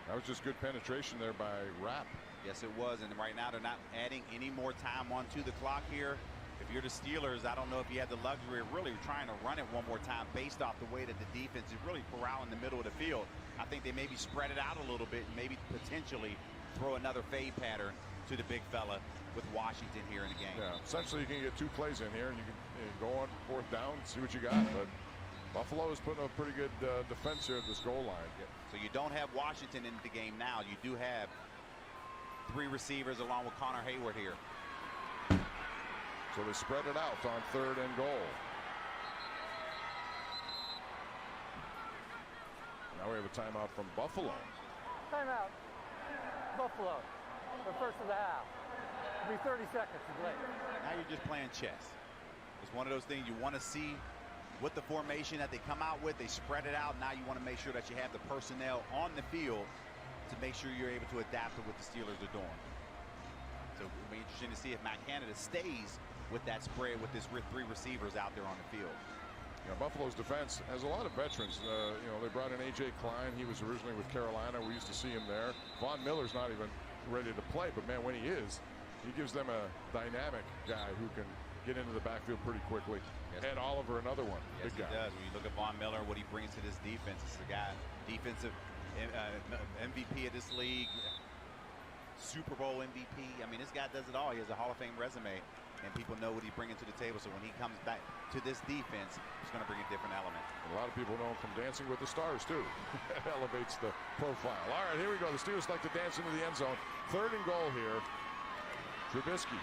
That was just good penetration there by Rapp. Yes, it was. And right now they're not adding any more time onto the clock here. If you're the Steelers, I don't know if you have the luxury of really trying to run it one more time based off the way that the defense is really corralling the middle of the field. I think they maybe spread it out a little bit and maybe potentially throw another fade pattern to the big fella with Washington here in the game. Yeah, essentially you can get 2 plays in here, and you can go on 4th down, see what you got. But Buffalo is putting up pretty good defense here at this goal line. So you don't have Washington in the game now. You do have 3 receivers along with Connor Hayward here. So they spread it out on 3rd and goal. Now we have a timeout from Buffalo. Timeout. Buffalo. The first of the half. It'll be 30 seconds late. Now you're just playing chess. It's one of those things you want to see with the formation that they come out with. They spread it out. Now you want to make sure that you have the personnel on the field to make sure you're able to adapt to what the Steelers are doing. So it'll be interesting to see if Matt Canada stays with that spread with his 3 receivers out there on the field. You know, Buffalo's defense has a lot of veterans. You know, they brought in A.J. Klein. He was originally with Carolina. We used to see him there. Von Miller's not even ready to play, but man, when he is, he gives them a dynamic guy who can get into the backfield pretty quickly. Yes. Ed Oliver, another one. Yes, big guy. He does. When you look at Von Miller, what he brings to this defense, it's the guy, defensive MVP of this league, Super Bowl MVP. I mean, this guy does it all. He has a Hall of Fame resume, and people know what he's bringing to the table. So when he comes back to this defense, he's going to bring a different element. And a lot of people know him from Dancing with the Stars, too. It elevates the profile. All right, here we go. The Steelers like to dance into the end zone. 3rd and goal here. Trubisky,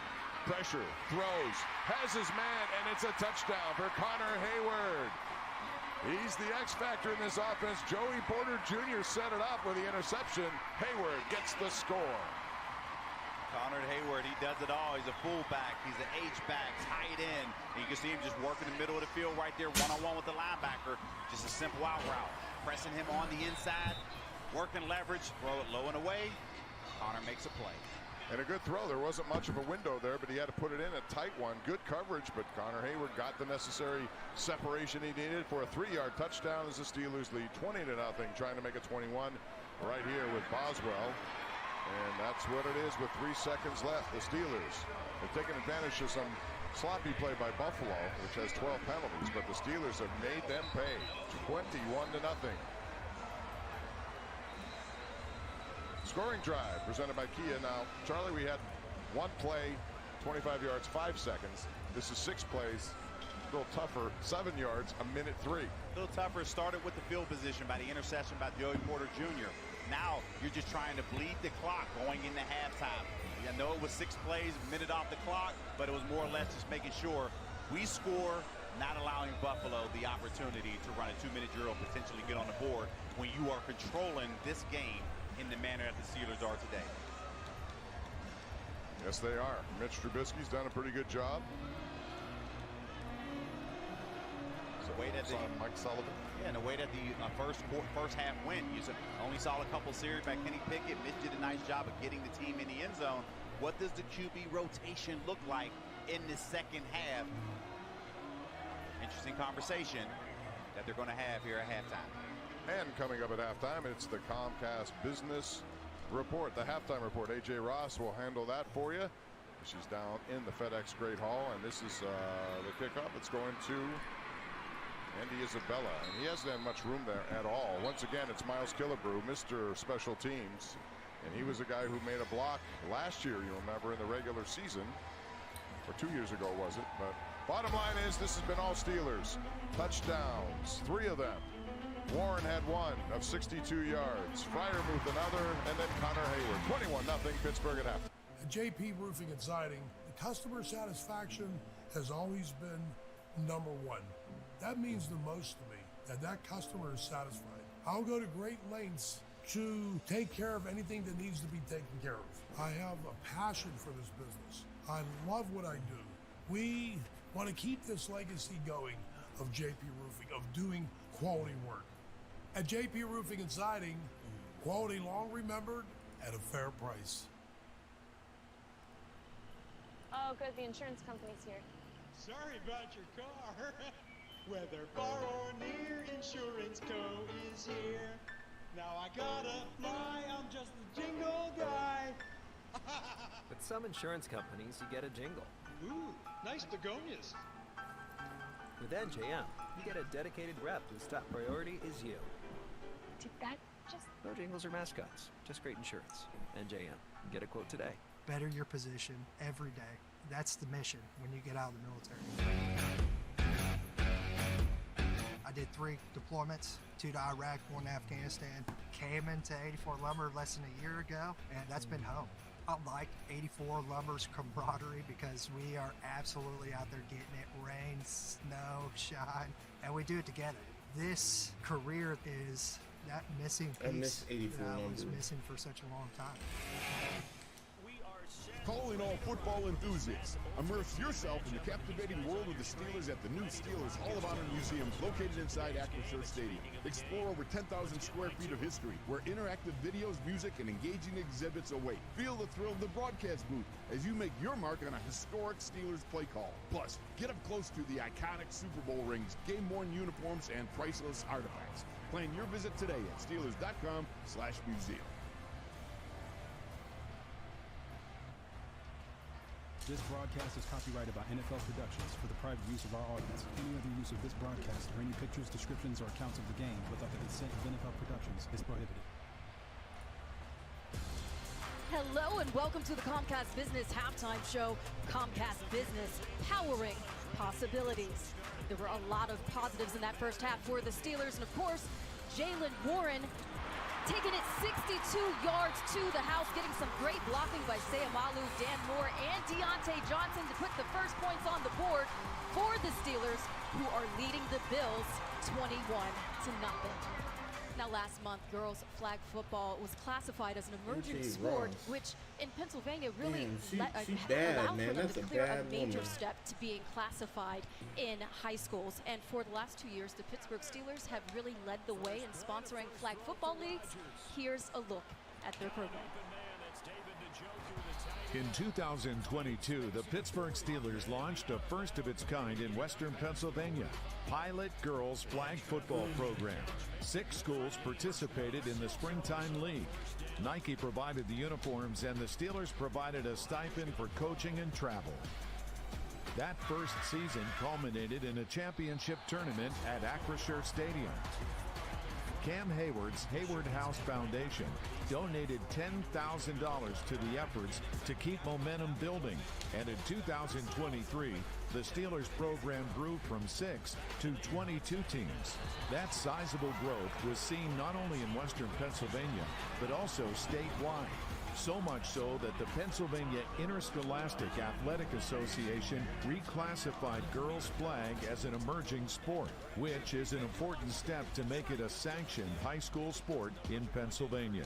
pressure, throws, has his man, and it's a touchdown for Connor Hayward. He's the X factor in this offense. Joey Porter Jr. set it up with the interception. Hayward gets the score. Connor Hayward, he does it all. He's a fullback. He's an H-back, tight end. And you can see him just working the middle of the field right there, one-on-one with the linebacker. Just a simple out route. Pressing him on the inside, working leverage, throw it low and away. Connor makes a play. And a good throw. There wasn't much of a window there, but he had to put it in a tight one. Good coverage, but Connor Hayward got the necessary separation he needed for a 3-yard touchdown as the Steelers lead 20-0, trying to make it 21 right here with Boswell. And that's what it is with 3 seconds left. The Steelers have taken advantage of some sloppy play by Buffalo, which has 12 penalties, but the Steelers have made them pay 21-0. Scoring drive presented by Kia. Now, Charlie, we had 1 play, 25 yards, 5 seconds. This is 6 plays, a little tougher, 7 yards, 1:03. A little tougher. Started with the field position by the interception by Joey Porter Jr. Now you're just trying to bleed the clock going into halftime. I know it was 6 plays, minute off the clock, but it was more or less just making sure we score, not allowing Buffalo the opportunity to run a 2-minute drill, potentially get on the board when you are controlling this game in the manner that the Steelers are today. Yes, they are. Mitch Trubisky's done a pretty good job. The way that Mike Sullivan. Yeah, and the way that the first half went, you only saw a couple series by Kenny Pickett. Mitch did a nice job of getting the team in the end zone. What does the QB rotation look like in the second half? Interesting conversation that they're going to have here at halftime. And coming up at halftime, it's the Comcast Business Report, the halftime report. A.J. Ross will handle that for you. She's down in the FedEx Great Hall, and this is the kickoff. It's going to Andy Isabella, and he hasn't had much room there at all. Once again, it's Miles Killebrew, Mr. Special Teams, and he was a guy who made a block last year, you remember, in the regular season, or 2 years ago, was it? But bottom line is, this has been all Steelers. Touchdowns, 3 of them. Warren had 1 of 62 yards. Freiermuth another, and then Connor Hayward. 21-0 Pittsburgh at half. At JP Roofing and Siding, the customer satisfaction has always been number 1. That means the most to me, that customer is satisfied. I'll go to great lengths to take care of anything that needs to be taken care of. I have a passion for this business. I love what I do. We want to keep this legacy going of JP Roofing, of doing quality work. At JP Roofing and Siding, quality long remembered at a fair price. Oh, good, the insurance company's here. Sorry about your car. Whether far or near, Insurance Co. is here. Now I gotta fly, I'm just a jingle guy. With some insurance companies, you get a jingle. Ooh, nice begonias. With NJM, you get a dedicated rep whose top priority is you. Did that just... No jingles or mascots, just great insurance. NJM. Get a quote today. better your position every day. That's the mission when you get out of the military. I did 3 deployments, 2 to Iraq, 1 to Afghanistan. Came into 84 Lumber less than a year ago, and that's been home. I like 84 Lumber's camaraderie because we are absolutely out there getting it, rain, snow, shine, and we do it together. This career is that missing piece that I was missing for such a long time. Calling all football enthusiasts. Immerse yourself in the captivating world of the Steelers at the new Steelers Hall of Honor Museum located inside Acrisure Stadium. Explore over 10,000 square feet of history where interactive videos, music, and engaging exhibits await. Feel the thrill of the broadcast booth as you make your mark on a historic Steelers play call. Plus, get up close to the iconic Super Bowl rings, game-worn uniforms, and priceless artifacts. Plan your visit today at Steelers.com/museum. This broadcast is copyrighted by NFL Productions for the private use of our audience. Any other use of this broadcast or any pictures, descriptions, or accounts of the game without the consent of NFL Productions is prohibited. Hello and welcome to the Comcast Business Halftime Show. Comcast Business, powering possibilities. There were a lot of positives in that first half for the Steelers, and of course, Jaylen Warren taking it 62 yards to the house, getting some great blocking by Seumalo, Dan Moore, and Deontay Johnson to put the first points on the board for the Steelers, who are leading the Bills 21-0. Now, last month, girls flag football was classified as an emerging sport, which in Pennsylvania really allowed for them to clear a major step to being classified in high schools. And for the last 2 years, the Pittsburgh Steelers have really led the way in sponsoring flag football leagues. Here's a look at their program. In 2022, the Pittsburgh Steelers launched a first of its kind in Western Pennsylvania, Pilot Girls Flag Football Program. 6 schools participated in the Springtime League. Nike provided the uniforms and the Steelers provided a stipend for coaching and travel. That first season culminated in a championship tournament at Acrisure Stadium. Cam Hayward's Hayward House Foundation donated $10,000 to the efforts to keep momentum building, and in 2023, the Steelers program grew from 6 to 22 teams. That sizable growth was seen not only in Western Pennsylvania, but also statewide. So much so that the Pennsylvania Interscholastic Athletic Association reclassified girls' flag as an emerging sport, which is an important step to make it a sanctioned high school sport in Pennsylvania.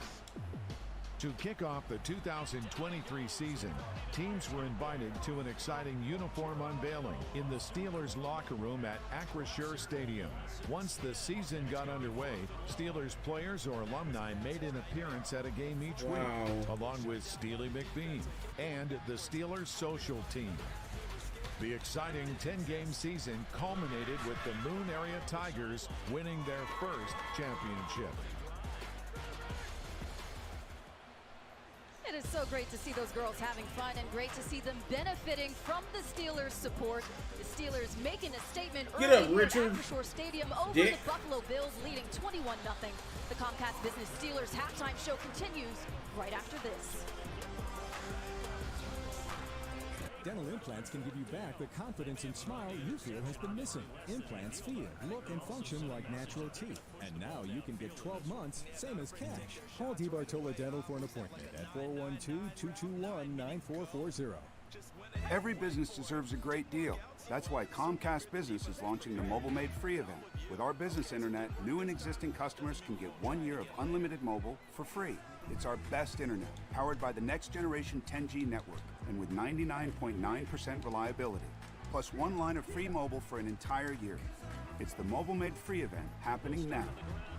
To kick off the 2023 season, teams were invited to an exciting uniform unveiling in the Steelers locker room at Acrisure Stadium. Once the season got underway, Steelers players or alumni made an appearance at a game each week, along with Steely McBean and the Steelers social team. The exciting 10-game season culminated with the Moon Area Tigers winning their first championship. It is so great to see those girls having fun and great to see them benefiting from the Steelers' support. The Steelers making a statement early here at Acrisure Stadium over the Buffalo Bills, leading 21-0. The Comcast Business Steelers halftime show continues right after this. Dental implants can give you back the confidence and smile you feel has been missing. Implants feel, look, and function like natural teeth. And now you can get 12 months, same as cash. Call DeBartola Dental for an appointment at 412-221-9440. Every business deserves a great deal. That's why Comcast Business is launching the Mobile Made Free event. With our business internet, new and existing customers can get 1 year of unlimited mobile for free. It's our best internet, powered by the next generation 10G network, and with 99.9% reliability, plus 1 line of free mobile for an entire year. It's the Mobile Made Free event happening now.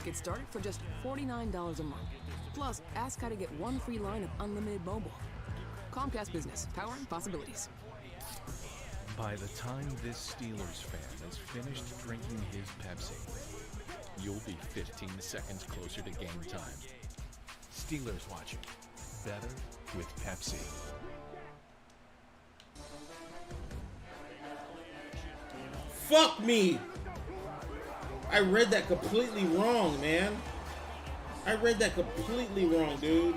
Get started for just $49 a month. Plus, ask how to get 1 free line of unlimited mobile. Comcast Business, powering possibilities. By the time this Steelers fan is finished drinking his Pepsi, you'll be 15 seconds closer to game time. Steelers watching. Better with Pepsi. Fuck me! I read that completely wrong, man. I read that completely wrong, dude.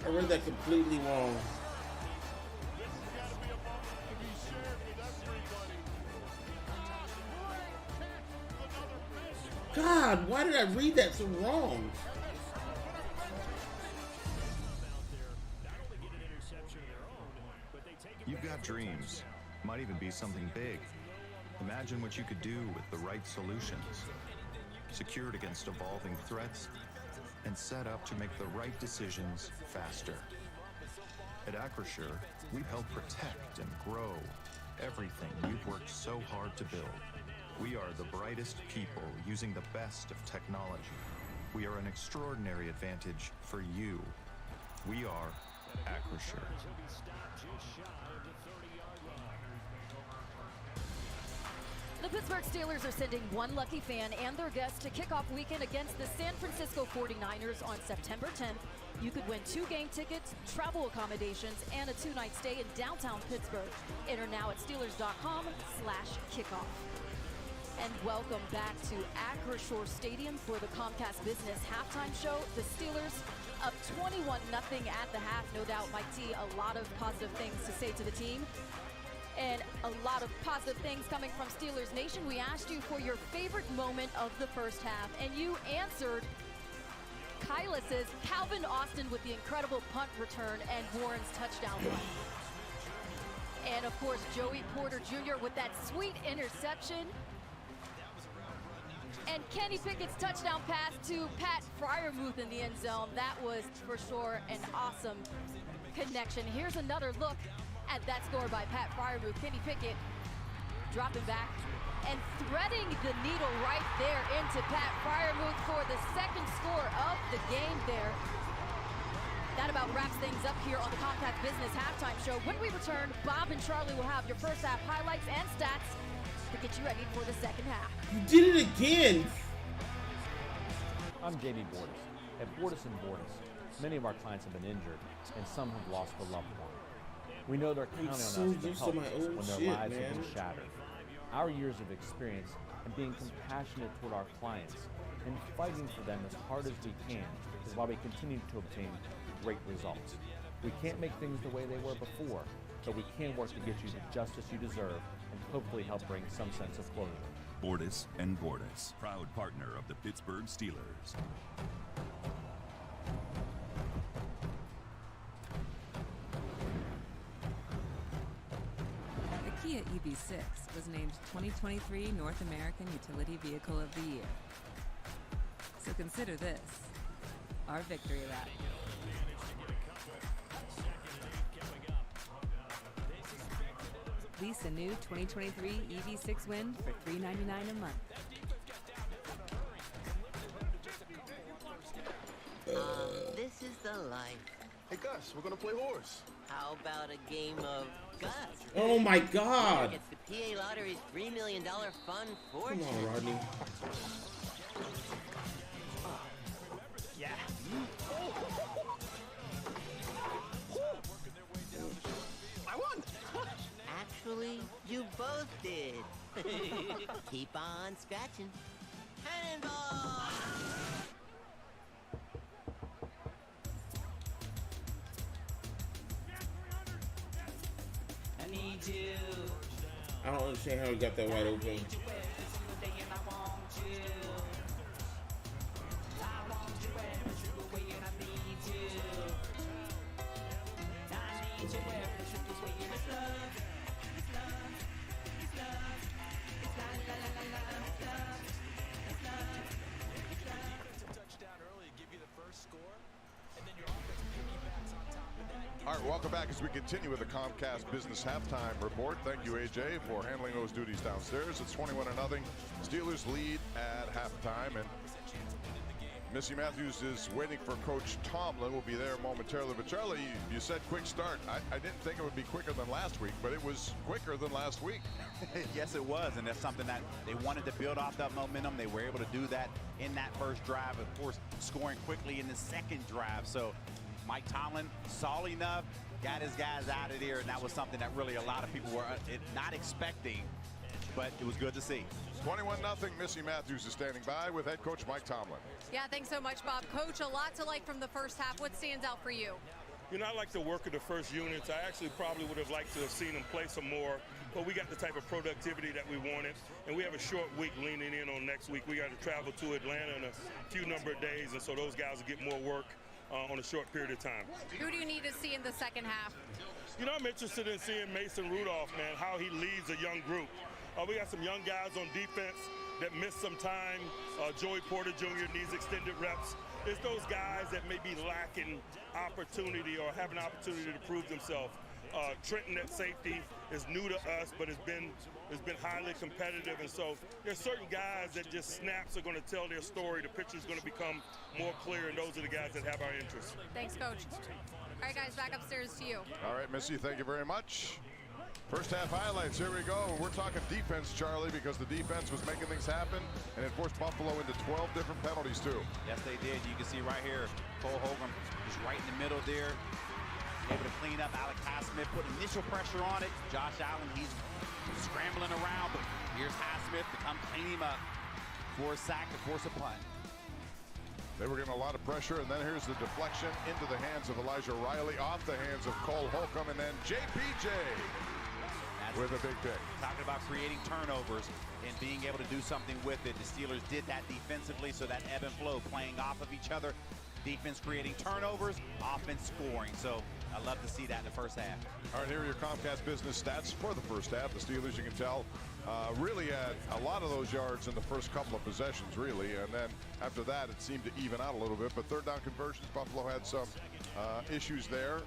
I read that completely wrong. God, why did I read that so wrong? You've got dreams. Might even be something big. Imagine what you could do with the right solutions. Secured against evolving threats and set up to make the right decisions faster. At Acrisure, we help protect and grow everything you've worked so hard to build. We are the brightest people using the best of technology. We are an extraordinary advantage for you. We are Acrisure. The Pittsburgh Steelers are sending one lucky fan and their guests to kickoff weekend against the San Francisco 49ers on September 10th. You could win 2 game tickets, travel accommodations, and a 2-night stay in downtown Pittsburgh. Enter now at Steelers.com/kickoff. And welcome back to Acrisure Stadium for the Comcast Business Halftime Show. The Steelers up 21-0 at the half. No doubt, Mike T, a lot of positive things to say to the team. And a lot of positive things coming from Steelers Nation. We asked you for your favorite moment of the first half, and you answered. Kyla says Calvin Austin with the incredible punt return and Warren's touchdown run. And of course, Joey Porter Jr. with that sweet interception. And Kenny Pickett's touchdown pass to Pat Freiermuth in the end zone. That was for sure an awesome connection. Here's another look at that score by Pat Freiermuth. Kenny Pickett dropping back and threading the needle right there into Pat Freiermuth for the second score of the game there. That about wraps things up here on the Comcast Business Halftime Show. When we return, Bob and Charlie will have your first half highlights and stats to get you ready for the second half. You did it again! I'm JB Bordas. At Bordas & Bordas, many of our clients have been injured and some have lost a loved one. We know they're counting on us to help when their lives have been shattered. Our years of experience and being compassionate toward our clients and fighting for them as hard as we can is why we continue to obtain great results. We can't make things the way they were before, but we can work to get you the justice you deserve and hopefully help bring some sense of closure. Bordas & Bordas, proud partner of the Pittsburgh Steelers. The Kia EV6 was named 2023 North American Utility Vehicle of the Year. So consider this our victory lap. Lease a new 2023 EV6 Wind for $399 a month. This is the life. Hey Gus, we're gonna play horse. How about a game of Gus? Oh my God! It's the PA Lottery's $3 million fun fortune. Come on, Rodney. Yeah. I won! Actually, you both did. Keep on scratching. Cannonball! I need you. I don't understand how he got that wide open. All right, welcome back as we continue with the Comcast Business Halftime Report. Thank you, AJ, for handling those duties downstairs. It's 21-0. Steelers lead at halftime, and Missy Matthews is waiting for Coach Tomlin. Will be there momentarily. But Charlie, you said quick start. I didn't think it would be quicker than last week, but it was quicker than last week. Yes, it was, and that's something that they wanted to build off that momentum. They were able to do that in that first drive, of course, scoring quickly in the second drive. So Mike Tomlin saw enough, got his guys out of there, and that was something that really a lot of people were not expecting, but it was good to see. 21-0. Missy Matthews is standing by with head coach Mike Tomlin. Yeah, thanks so much, Bob. Coach, a lot to like from the first half. What stands out for you? You know, I like the work of the first units. I actually probably would have liked to have seen them play some more, but we got the type of productivity that we wanted, and we have a short week leaning in on next week. We got to travel to Atlanta in a few number of days, and so those guys will get more work on a short period of time. Who do you need to see in the second half? You know, I'm interested in seeing Mason Rudolph, man, how he leads a young group. We got some young guys on defense that missed some time. Joey Porter Jr. needs extended reps. It's those guys that may be lacking opportunity or have an opportunity to prove themselves. Trenton at safety is new to us, but has been highly competitive, and so there's certain guys that just snaps are going to tell their story. The picture's going to become more clear, and those are the guys that have our interest. Thanks, Coach. All right, guys, back upstairs to you. All right, Missy, thank you very much. First half highlights, here we go. We're talking defense, Charlie, because the defense was making things happen, and it forced Buffalo into 12 different penalties, too. Yes, they did. You can see right here, Cole Holcomb just right in the middle there. Able to clean up. Alec Highsmith put initial pressure on it. Josh Allen, he's scrambling around, but here's Highsmith to come clean him up for a sack to force a punt. They were getting a lot of pressure, and then here's the deflection into the hands of Elijah Riley, off the hands of Cole Holcomb, and then JPJ with a big pick. Talking about creating turnovers and being able to do something with it. The Steelers did that defensively, so that ebb and flow, playing off of each other. Defense creating turnovers, offense scoring. So I love to see that in the first half. All right, here are your Comcast business stats for the first half. The Steelers, you can tell, really had a lot of those yards in the first couple of possessions, really. And then after that, it seemed to even out a little bit. But third down conversions, Buffalo had some issues there.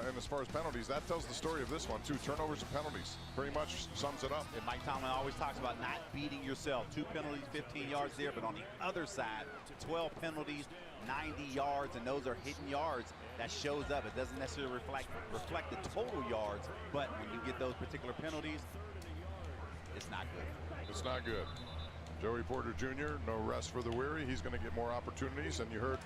And as far as penalties, that tells the story of this one, too. Turnovers and penalties pretty much sums it up. And Mike Tomlin always talks about not beating yourself. 2 penalties, 15 yards there. But on the other side, 12 penalties, 90 yards, and those are hidden yards. That shows up. It doesn't necessarily reflect the total yards, but when you get those particular penalties, it's not good. It's not good. Joey Porter Jr., no rest for the weary. He's going to get more opportunities, and you heard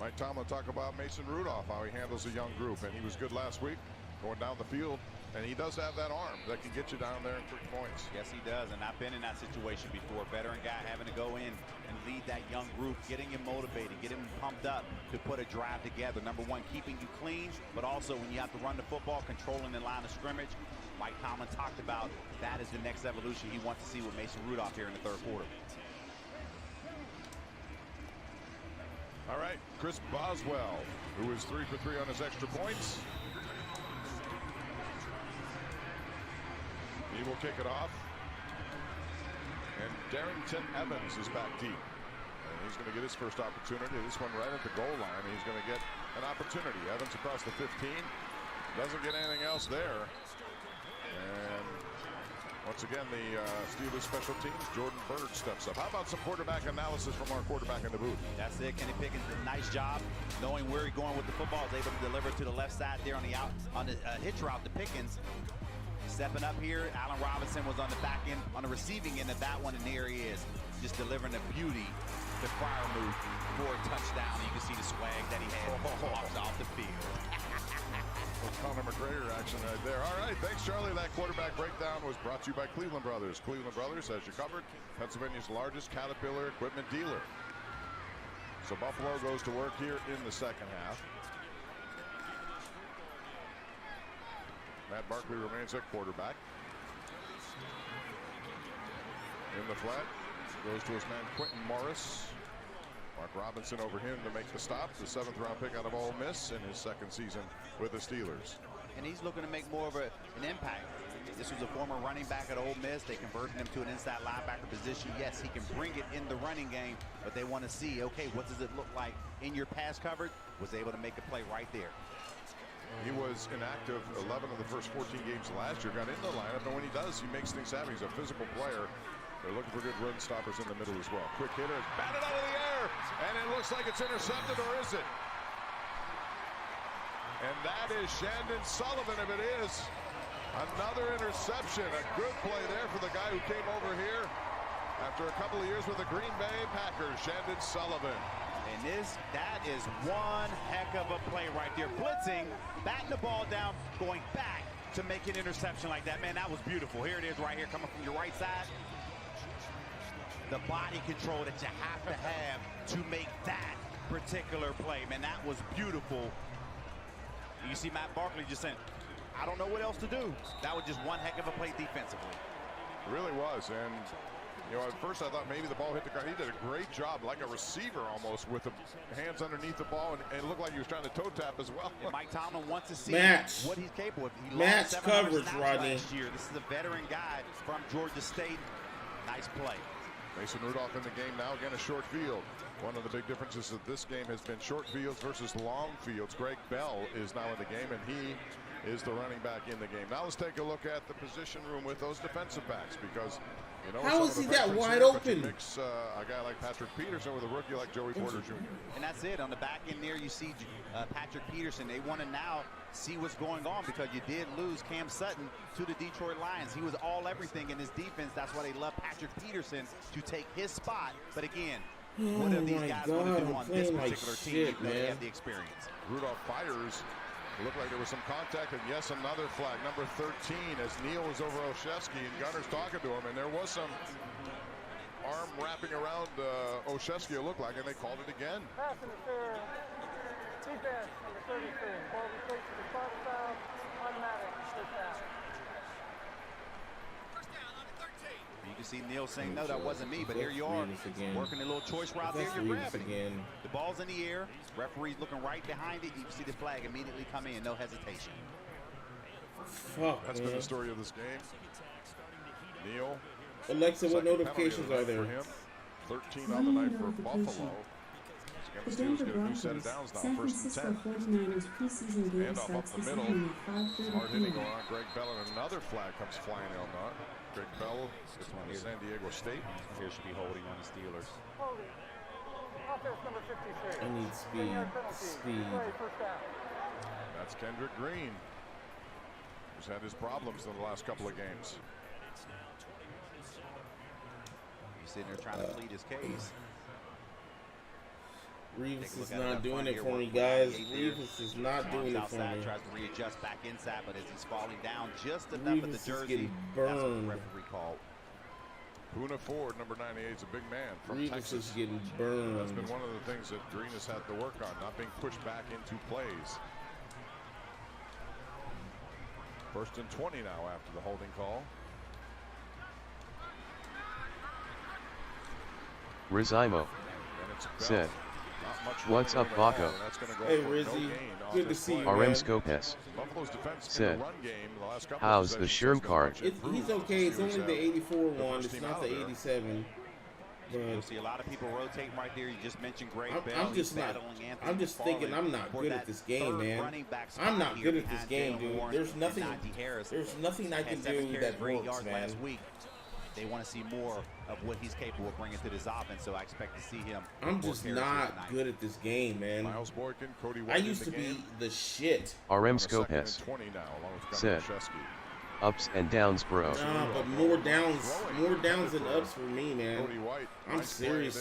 Mike Tomlin talk about Mason Rudolph, how he handles a young group, and he was good last week going down the field. And he does have that arm that can get you down there in quick points. Yes, he does. And I've been in that situation before. Veteran guy having to go in and lead that young group, getting him motivated, getting him pumped up to put a drive together. Number one, keeping you clean, but also when you have to run the football, controlling the line of scrimmage. Mike Tomlin talked about that is the next evolution he wants to see with Mason Rudolph here in the third quarter. All right, Chris Boswell, who is 3 for 3 on his extra points. He will kick it off. And Darrington Evans is back deep. And he's going to get his first opportunity. This one right at the goal line. He's going to get an opportunity. Evans across the 15. Doesn't get anything else there. And once again, the Steelers special teams, Jordan Bird steps up. How about some quarterback analysis from our quarterback in the booth? That's it. Kenny Pickens did a nice job knowing where he's going with the football. Is able to deliver to the left side there on the hitch route to Pickens. Stepping up here, Allen Robinson was on the back end, on the receiving end of that one, and there he is, just delivering a beauty, the fire move for a touchdown. You can see the swag that he had walked off the field. Conor McGregor action right there. All right, thanks, Charlie. That quarterback breakdown was brought to you by Cleveland Brothers. Cleveland Brothers, as you covered, Pennsylvania's largest Caterpillar equipment dealer. So Buffalo goes to work here in the second half. Matt Barkley remains at quarterback. In the flat, goes to his man Quentin Morris. Mark Robinson over him to make the stop. The 7th round pick out of Ole Miss in his second season with the Steelers. And he's looking to make more of an impact. This was a former running back at Ole Miss. They converted him to an inside linebacker position. Yes, he can bring it in the running game, but they want to see, okay, what does it look like in your pass coverage? Was able to make a play right there. He was inactive 11 of the first 14 games last year, got into the lineup, and when he does, he makes things happen. He's a physical player. They're looking for good run stoppers in the middle as well. Quick hitter is batted out of the air, and it looks like it's intercepted, or is it? And that is Shandon Sullivan, if it is. Another interception. A good play there for the guy who came over here after a couple of years with the Green Bay Packers, Shandon Sullivan. And that is one heck of a play right there. Blitzing, batting the ball down, going back to make an interception like that. Man, that was beautiful. Here it is right here coming from your right side. The body control that you have to have to make that particular play. Man, that was beautiful. You see Matt Barkley just saying, I don't know what else to do. That was just one heck of a play defensively. It really was. And, you know, at first I thought maybe the ball hit the ground. He did a great job, like a receiver almost, with the hands underneath the ball, and it looked like he was trying to toe tap as well. And Mike Tomlin wants to see Match. what he's capable of. He Match lost 700 coverage, snaps Rodney. last year. This is a veteran guy from Georgia State. Nice play. Mason Rudolph in the game now, again a short field. One of the big differences of this game has been short fields versus long fields. Greg Bell is now in the game, and he is the running back in the game. Now let's take a look at the position room with those defensive backs, because you know, how is he that wide open? Mix a guy like Patrick Peterson with a rookie like Joey Porter Jr. And that's it. On the back end there, you see Patrick Peterson. They want to now see what's going on, because you did lose Cam Sutton to the Detroit Lions. He was all everything in his defense. That's why they love Patrick Peterson to take his spot. But again, what are these guys going to do on this particular team? Even though they have the experience. Rudolph fires. It looked like there was some contact, and yes, another flag, number 13, as Neal was over Olszewski, and Gunner's talking to him, and there was some arm wrapping around Olszewski, it looked like, and they called it again. Pass interference, defense, number 33, ball replaced with a cross foul, automatic, first down. You can see Neal saying, no, that wasn't me, but here you are, working a little choice route there, you're grabbing it. The ball's in the air, referee's looking right behind it, you can see the flag immediately come in, no hesitation. Fuck, That's been the story of this game. Neal. Alexa, what notifications are there? For him. 13 on the night for Buffalo. The Steelers get a new set of downs now, first and 10. Handoff up the middle. Hard hitting going on. Greg Bell, and another flag comes flying on that. Greg Bell is on the San Diego State. Here should be holding on the Steelers. Holding. Offense number 53. I need speed. Speed. First down. That's Kendrick Green, who's had his problems in the last couple of games. He's sitting there trying to plead his case. Reeves is not doing it for me, guys. Reeves is not doing it for me. Tries to readjust back inside, but as he's falling down just enough of the jersey, that's what the referee called. Poona Ford, number 98, is a big man from Reeves Texas. is getting burned. That's been one of the things that Green has had to work on, not being pushed back into plays. First and 20 now after the holding call. Rizimo said, "What's up, Vaako?" Hey, Rizzy. Good to see you, RM man. Scopes said, "How's the Sherm card?" He's okay. It's only the 84 one. It's not the 87. You'll see a lot of people rotating right there. You just mentioned Greg Bell. I'm just not. I'm just thinking I'm not good at this game, man. I'm not good at this game, dude. There's nothing. There's nothing I can do that works, man. They want to see more of what he's capable of bringing to this offense, so I expect to see him. I'm just not good at this game, man. Miles Boykin, Cody I used to be the shit. RM Scopes said, "Ups and downs, bro." Nah, but more downs than ups for me, man. I'm serious.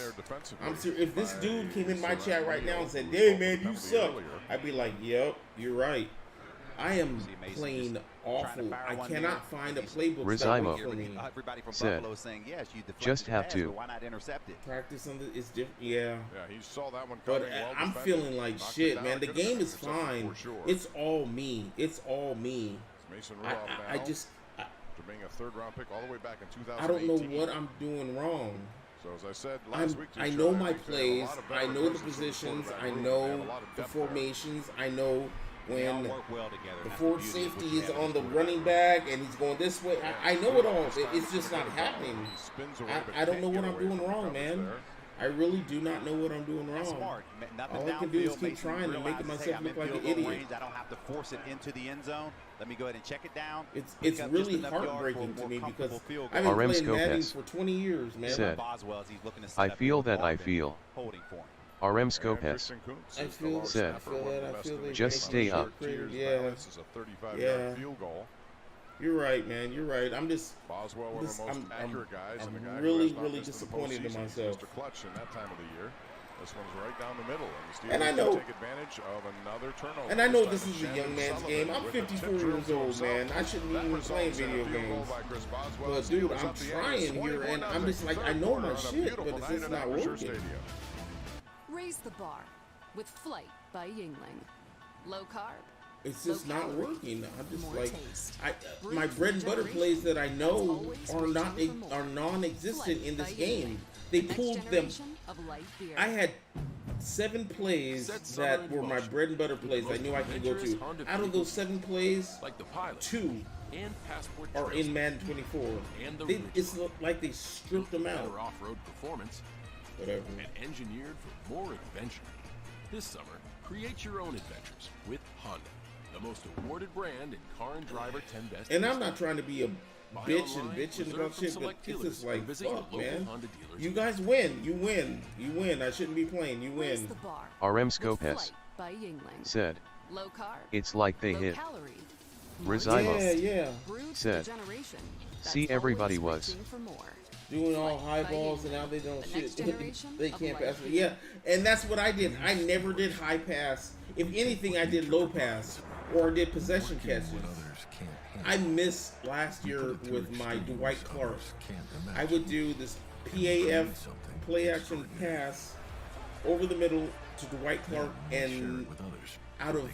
I'm serious. If this dude came in my chat right now and said, "Hey, man, you suck," I'd be like, "Yep, you're right." I am playing awful. I cannot find a playbook that works for me. Said, "Just have to." Why not intercept it? Practice on the is different. Yeah. Yeah, he saw that one But coming. Well I'm defended, feeling like knocked shit, it down. man. The Good game is interception fine. for sure. It's all me. It's all me. Mason Rudolph I now, just after being a third-round pick all the way back in 2018. I don't know what I'm doing wrong. So as I said last week, I know my plays. I know the positions. I know the formations. I know when the forward safety is on the running back and he's going this way. I know it all. It's just not happening. I don't know what I'm doing wrong, man. I really do not know what I'm doing wrong. All I can do is keep trying and making myself look like an idiot. I don't have to force it into the end zone. Let me go ahead and check it down. It's really heartbreaking to me because I've been playing Madden for 20 years, man. Said, "I feel that I feel." RM Scopes said, "Just stay up." Yeah. Yeah. You're right, man. You're right. I'm just. Boswell, one of the most accurate guys, and the guy really, who has not really missed in the disappointed in postseason. myself. Mr. Clutch in that time of the year. This one's right down the middle, and the Steelers And I know- take advantage of another turnover. And I know This this time is a it's young man's Shannon game. I'm Sullivan with a 54 tip years drill old, to man. himself. I shouldn't That even be results playing in a video field goal games. by Chris Boswell. But The dude, Steelers I'm up the ante, trying here, and I'm just like, I know my 21-0. shit, Beautiful but it's night just at not Acrisure working. Stadium. Raise the bar with Flight by Yingling. Low carb, it's just not working. I'm just like, my bread and butter plays that I know are non-existent in this game. They pulled them. I had 7 plays that were my bread and butter plays I knew I could go to. Out of those 7 plays, 2 are in Madden 24. It's like they stripped them out. Off-road performance. Whatever. And engineered for more adventure. This summer, create your own adventures with Honda, the most awarded brand in car and driver 10 best. And I'm not trying to be a bitching about shit, but it's just like, fuck, man. You guys win. You win. You win. I shouldn't be playing. You win. RM Scopes said, it's like they hit. Rizimo said, see, everybody was doing all high balls and now they don't shit. They can't pass it. Yeah, and that's what I did. I never did high pass. If anything, I did low pass or did possession catches. I missed last year with my Dwight Clark. I would do this PAF, play action pass, over the middle to Dwight Clark, and out of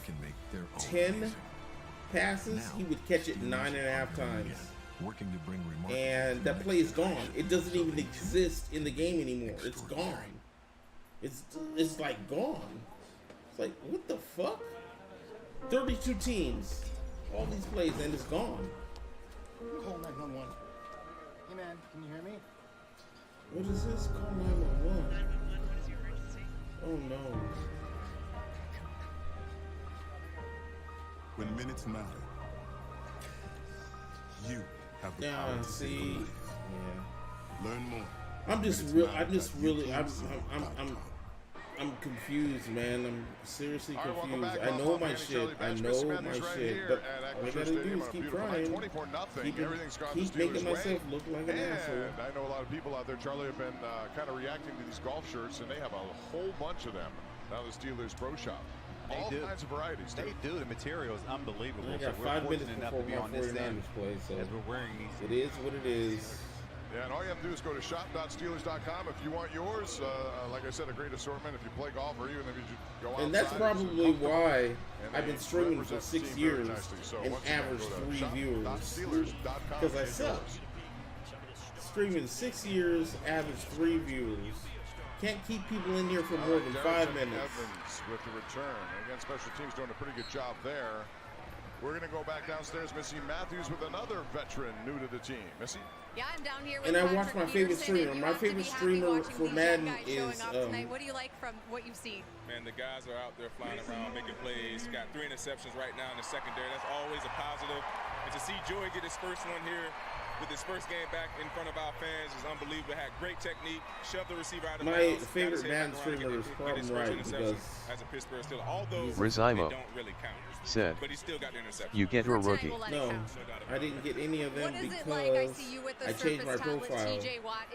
10 passes, he would catch it 9.5 times. And that play is gone. It doesn't even exist in the game anymore. It's gone. It's like gone. It's like, what the fuck? 32 teams. All these plays and it's gone. Call 911. Hey man, can you hear me? What is this? Call 911. Oh no. When minutes matter, you have the power to see. Yeah. Learn more. I'm confused, man. I'm seriously confused. I know my shit. I know my shit. But all I gotta do is keep trying. Keep making myself look like an asshole. I know a lot of people out there, Charlie, have been kind of reacting to these golf shirts, and they have a whole bunch of them down the Steelers Pro Shop. All kinds of varieties. They do. The material is unbelievable. We got 5 minutes before my 49ers play, so as we're wearing these. It is what it is. Yeah, and all you have to do is go to shop.steelers.com if you want yours. Like I said, a great assortment if you play golf or even if you just go outside. And that's probably why I've been streaming for 6 years and average 3 viewers. Because I suck. Streaming 6 years, average 3 viewers. Can't keep people in here for more than 5 minutes. Evans with the return. Again, special teams doing a pretty good job there. We're going to go back downstairs. Missy Matthews with another veteran new to the team. Missy? Yeah, I'm down here with and I watch my favorite streamer. My favorite streamer for Madden is. What do you like from what you've seen? Man, the guys are out there flying around, making plays. Got 3 interceptions right now in the secondary. That's always a positive. And to see Joey get his first one here with his first game back in front of our fans is unbelievable. Had great technique, shoved the receiver out of bounds. My favorite Madden streamer is Problem Right because as a Pittsburgh Steeler, although Rizimo they don't really count. Said, but he still got the interception. you get a rookie. No, I didn't get any of them because I changed my profile.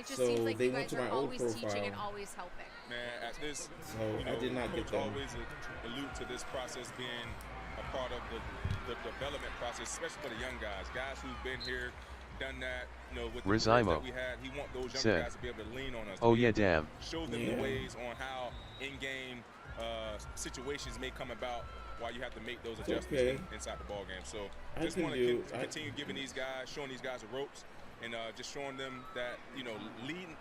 So they went to my old profile. Man, at this, so I did not get them. Always allude to this process being a part of the development process, especially for the young guys who've been here, done that, with the Rizimo that we had. He want those young said, guys to be able to lean on us. oh yeah, damn. Show them the ways on how in-game situations may come about while you have to make those adjustments inside the ball game. So I just want to continue giving these guys, showing these guys the ropes, and just showing them that, leading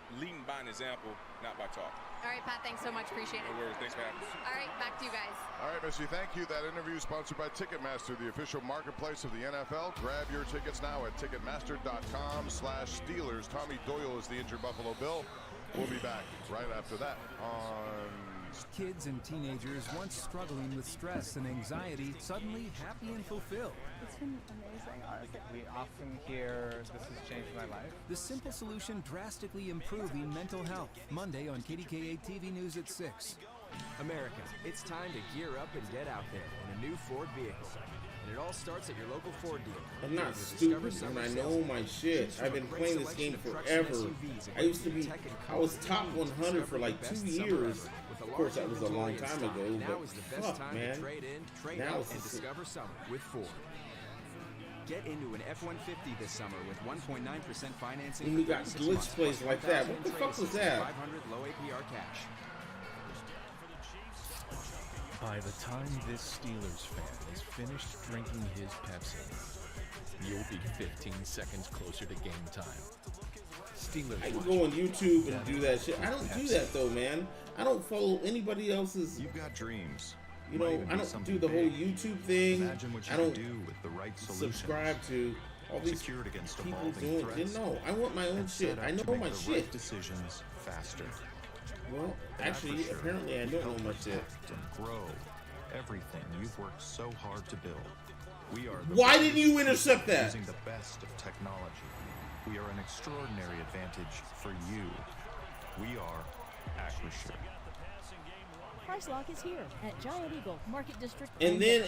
by an example, not by talk. All right, Pat, thanks so much. Appreciate it. No worries. Thanks for having us. All right, back to you guys. All right, Missy, thank you. That interview is sponsored by Ticketmaster, the official marketplace of the NFL. Grab your tickets now at Ticketmaster.com/Steelers. Tommy Doyle is the injured Buffalo Bill. We'll be back right after that on... Kids and teenagers once struggling with stress and anxiety, suddenly happy and fulfilled. It's been amazing, honestly. We often hear, this has changed my life. The simple solution drastically improving mental health. Monday on KDKA TV News at 6. America, it's time to gear up and get out there in a new Ford vehicle. And it all starts at your local Ford dealer. I'm not stupid and I know my shit. I've been playing this game forever. I was top 100 for like 2 years. Of course, that was a long time ago, but fuck, man. Now it's discover summer with Ford. Get into an F-150 this summer with 1.9% financing. And we got glitch plays like that. What the fuck was that? 500 low APR cash. By the time this Steelers fan is finished drinking his Pepsi, you'll be 15 seconds closer to game time. Steelers I can go on YouTube and do that shit. I don't do that though, man. I don't follow anybody else's. You've got dreams. You know, I don't do the whole YouTube thing. I don't do with the right subscribe to all these secured against people doing it. No, I want my own shit. I know my shit. Right decisions faster. Well, actually, apparently I don't know my shit. And grow everything you've worked so hard to build. We are. Why didn't you intercept that? Using the best of technology, we are an extraordinary advantage for you. We are Acrisure. Price Lock is here at Giant Eagle Market District. And then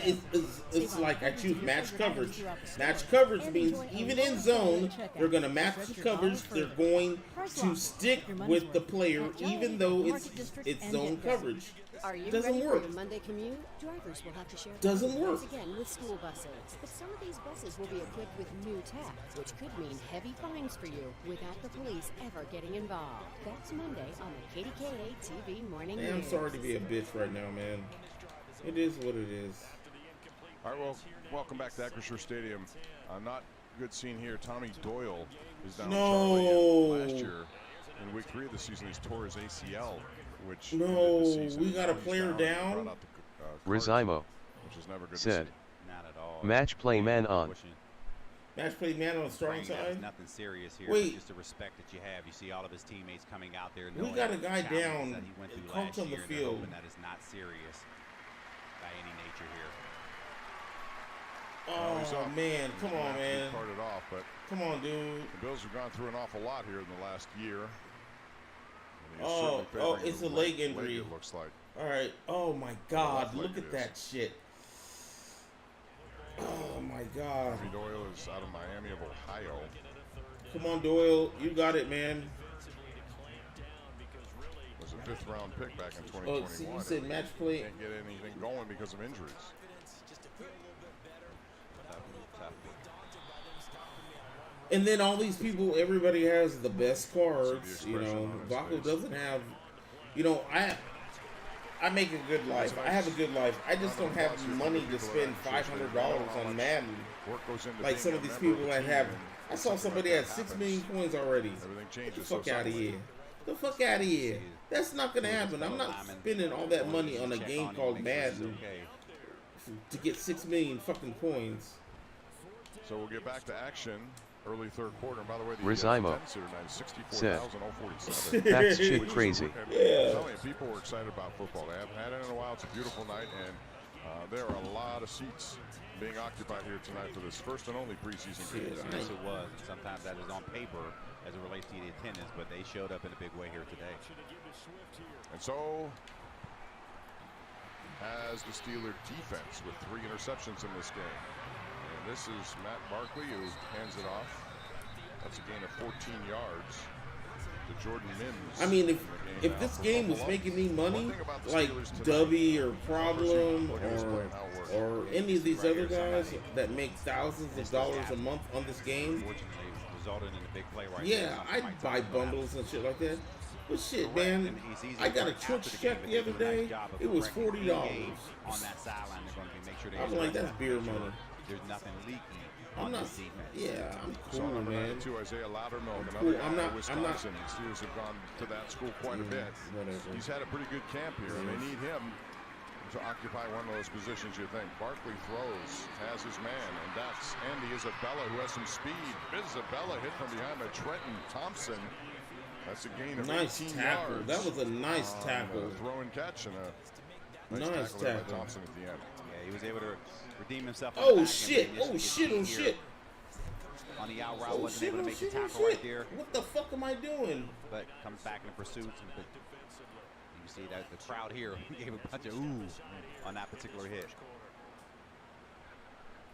it's like I choose match coverage. Match coverage means even in zone, they're going to match the coverage. They're going to stick with the player even though it's zone coverage. Are you Doesn't ready work. for your Monday commute? Drivers will have to share Doesn't work. again with school buses. But some of these buses will be equipped with new tech, which could mean heavy fines for you without the police ever getting involved. That's Monday on the KDKA TV Morning Man, I'm News. sorry to be a bitch right now, man. It is what it is. All right, well, welcome back to Acrisure Stadium. Not good scene here. Tommy Doyle is down with Charlie. And last year, in week 3 of the season, he's tore his ACL, which we got a player down. Rizimo said, match play man on. Match play man on the strong side. Nothing serious here. Wait. Just the respect that you have. You see all of his teammates coming out there. We got a guy down. That he went through Coach last on the year, and they're field. hoping that is not serious by any nature here. Oh man, come on, man. Carted off, but come on, dude. The Bills have gone through an awful lot here in the last year. Oh, it's a leg injury. It looks like. All right. Oh my God, look at that shit. Oh my God. Tommy Doyle is out of Miami of Ohio. Come on, Doyle, you got it, man. Was a 5th round pick back in 2021. Oh, see, you said match play. Can't get anything going because of injuries. And then all these people, everybody has the best cards. You know, Vaako doesn't have. You know, I make a good life. I have a good life. I just don't have money to spend $500 on Madden. Like some of these people that have. I saw somebody had 6 million coins already. Get the fuck out of here. The fuck out of here. That's not gonna happen. I'm not spending all that money on a game called Madden to get 6 million fucking coins. So we'll get back to action. Early 3rd quarter. And by the way, the Rizimo said, 64,047. that's shit crazy. I'm telling you, people were excited about football. They haven't had it in a while. It's a beautiful night, and there are a lot of seats being occupied here tonight for this first and only preseason game. Yes, it was. Sometimes that is on paper as it relates to the attendance, but they showed up in a big way here today. And so, has the Steeler defense with 3 interceptions in this game. And this is Matt Barkley who hands it off. That's a gain of 14 yards to Jordan Mims. I mean, if this game was making me money, like Dubby or Problem or any of these other guys that make thousands of dollars a month on this game, yeah, I'd buy bundles and shit like that. But shit, man, I got a Twitch check the other day. It was $40. On that sideline, they're going to make sure I'm like, that's beer money. There's nothing leaking. I'm not. Yeah, I'm cool, man. To Isaiah Loudermilk, Cool. another I'm not. Wisconsin. The Steelers have gone to that school quite a bit. Whatever. He's had a pretty good camp here, and they need him to occupy one of those positions. You think Barkley throws, has his man, and that's Andy Isabella, who has some speed. Isabella hit from behind by Trenton Thompson. That's a gain of Nice 18 tackle. yards. That was a nice tackle. Throw and catch and a nice tackle there by tackle. Thompson at the end. Yeah, he was able to redeem himself. Oh shit! Oh shit! Oh shit! On the out route, Oh wasn't shit! able to Oh make the shit! Oh tackle right shit! there, What the fuck am I doing? but comes back in the pursuit. You see that the crowd here gave a bunch of ooh on that particular hit.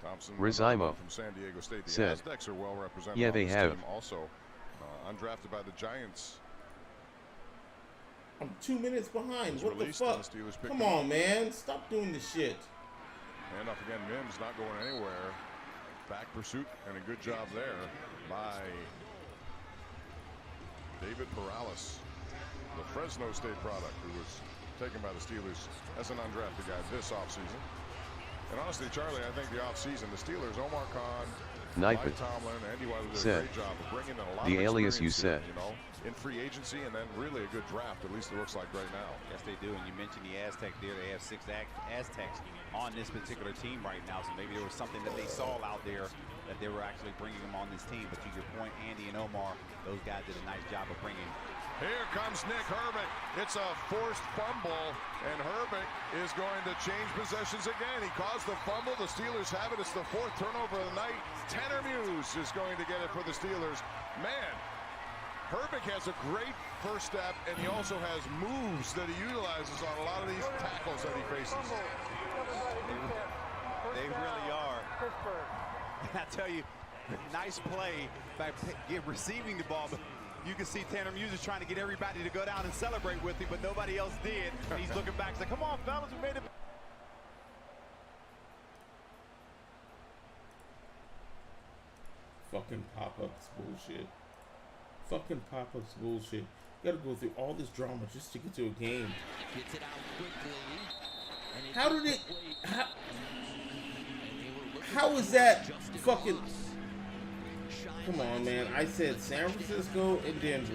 Thompson Rizimo from San Diego State. The said, Aztecs are well represented. yeah, on they this have. team also undrafted by the Giants. I'm 2 minutes behind. He's What the released and fuck? the Steelers pick Come him on, up. man! Stop doing this shit. And up again, Mims not going anywhere. Back pursuit and a good job there by David Perales, the Fresno State product, who was taken by the Steelers as an undrafted guy this offseason. And honestly, Charlie, I think the offseason, the Steelers, Omar Khan, Mike Tomlin, Andy Wilder did a great job of bringing in a lot of alias you experience said. here, you know, in free agency, and then really a good draft, at least it looks like right now. Yes, they do. And you mentioned the Aztec there. They have 6 Aztecs on this particular team right now. So maybe there was something that they saw out there that they were actually bringing them on this team. But to your point, Andy and Omar, those guys did a nice job of bringing. Here comes Nick Herbig. It's a forced fumble, and Herbig is going to change possessions again. He caused the fumble. The Steelers have it. It's the 4th turnover of the night. Tanner Muse is going to get it for the Steelers. Man, Herbig has a great first step, and he also has moves that he utilizes on a lot of these tackles that he faces. They really are. I tell you, nice play by receiving the ball, but you can see Tanner Muse is trying to get everybody to go down and celebrate with him, but nobody else did. And he's looking back, saying, "Come on, fellas, we made it." Fucking pop-ups bullshit. Fucking pop-ups bullshit. You gotta go through all this drama just to get to a game. Gets it out quickly. How did it? How is that fucking? Come on, man. I said San Francisco and Denver.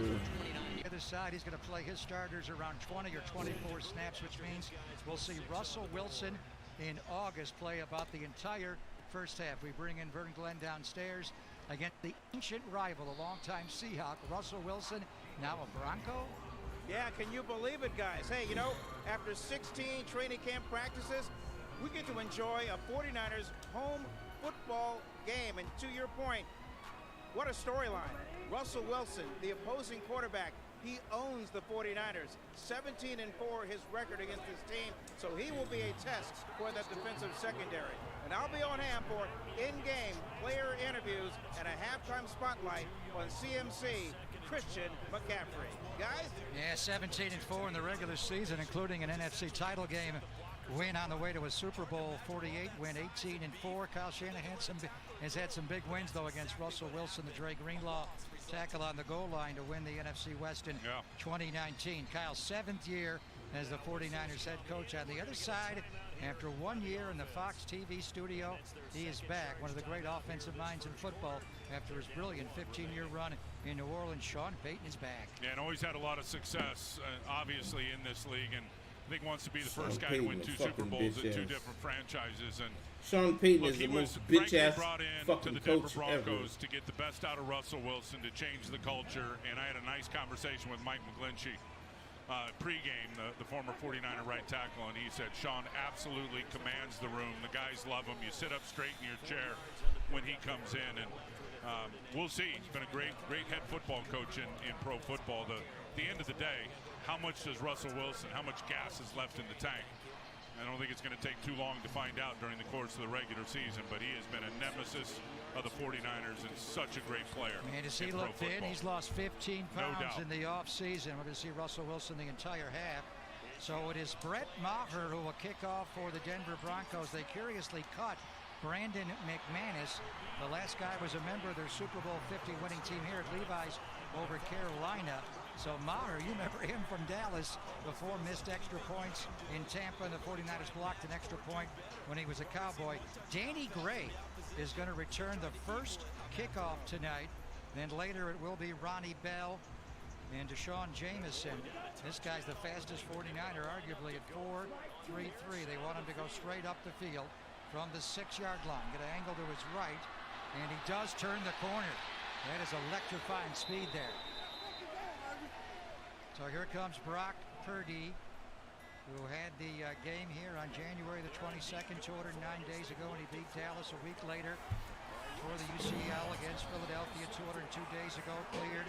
The other side, he's going to play his starters around 20 or 24 snaps, which means we'll see Russell Wilson in August play about the entire first half. We bring in Vern Glenn downstairs against the ancient rival, a longtime Seahawk, Russell Wilson, now a Bronco. Yeah, can you believe it, guys? Hey, you know, after 16 training camp practices, we get to enjoy a 49ers home football game. And to your point, what a storyline. Russell Wilson, the opposing quarterback, he owns the 49ers. 17-4 his record against this team, so he will be a test for that defensive secondary. And I'll be on hand for in-game player interviews and a halftime spotlight on CMC Christian McCaffrey. Guys? Yeah, 17-4 in the regular season, including an NFC title game win on the way to a Super Bowl 48 win, 18-4. Kyle Shanahan has had some big wins, though, against Russell Wilson, the Dre Greenlaw tackle on the goal line to win the NFC West in 2019. Kyle's 7th year as the 49ers head coach. On the other side, after 1 year in the Fox TV studio, he is back. One of the great offensive minds in football after his brilliant 15-year run in New Orleans. Sean Payton is back. Yeah, and always had a lot of success, obviously, in this league. And I think wants to be the first guy to win 2 Super Bowls at 2 different franchises. And Sean Payton is the most bitch-ass fucking to the Denver coach Broncos ever. to get the best out of Russell Wilson, to change the culture. And I had a nice conversation with Mike McGlinchey pregame, the former 49er right tackle, and he said Sean absolutely commands the room. The guys love him. You sit up straight in your chair when he comes in, and we'll see. He's been a great head football coach in pro football. The end of the day, how much does Russell Wilson, how much gas is left in the tank? I don't think it's going to take too long to find out during the course of the regular season, but he has been a nemesis of the 49ers and such a great player. And as he looked in, he's lost 15 pounds in the offseason. We're going to see Russell Wilson the entire half. So it is Brett Maher who will kick off for the Denver Broncos. They curiously cut Brandon McManus. The last guy was a member of their Super Bowl 50 winning team here at Levi's over Carolina. So Maher, you remember him from Dallas before, missed extra points in Tampa, and the 49ers blocked an extra point when he was a Cowboy. Danny Gray is going to return the first kickoff tonight. Then later it will be Ronnie Bell and Deshaun Jameson. This guy's the fastest 49er, arguably at 4.33. They want him to go straight up the field from the 6-yard line. Get an angle to his right, and he does turn the corner. That is electrifying speed there. So here comes Brock Purdy, who had the game here on January the 22nd, 209 days ago, and he beat Dallas a week later for the UCL against Philadelphia 202 days ago. Cleared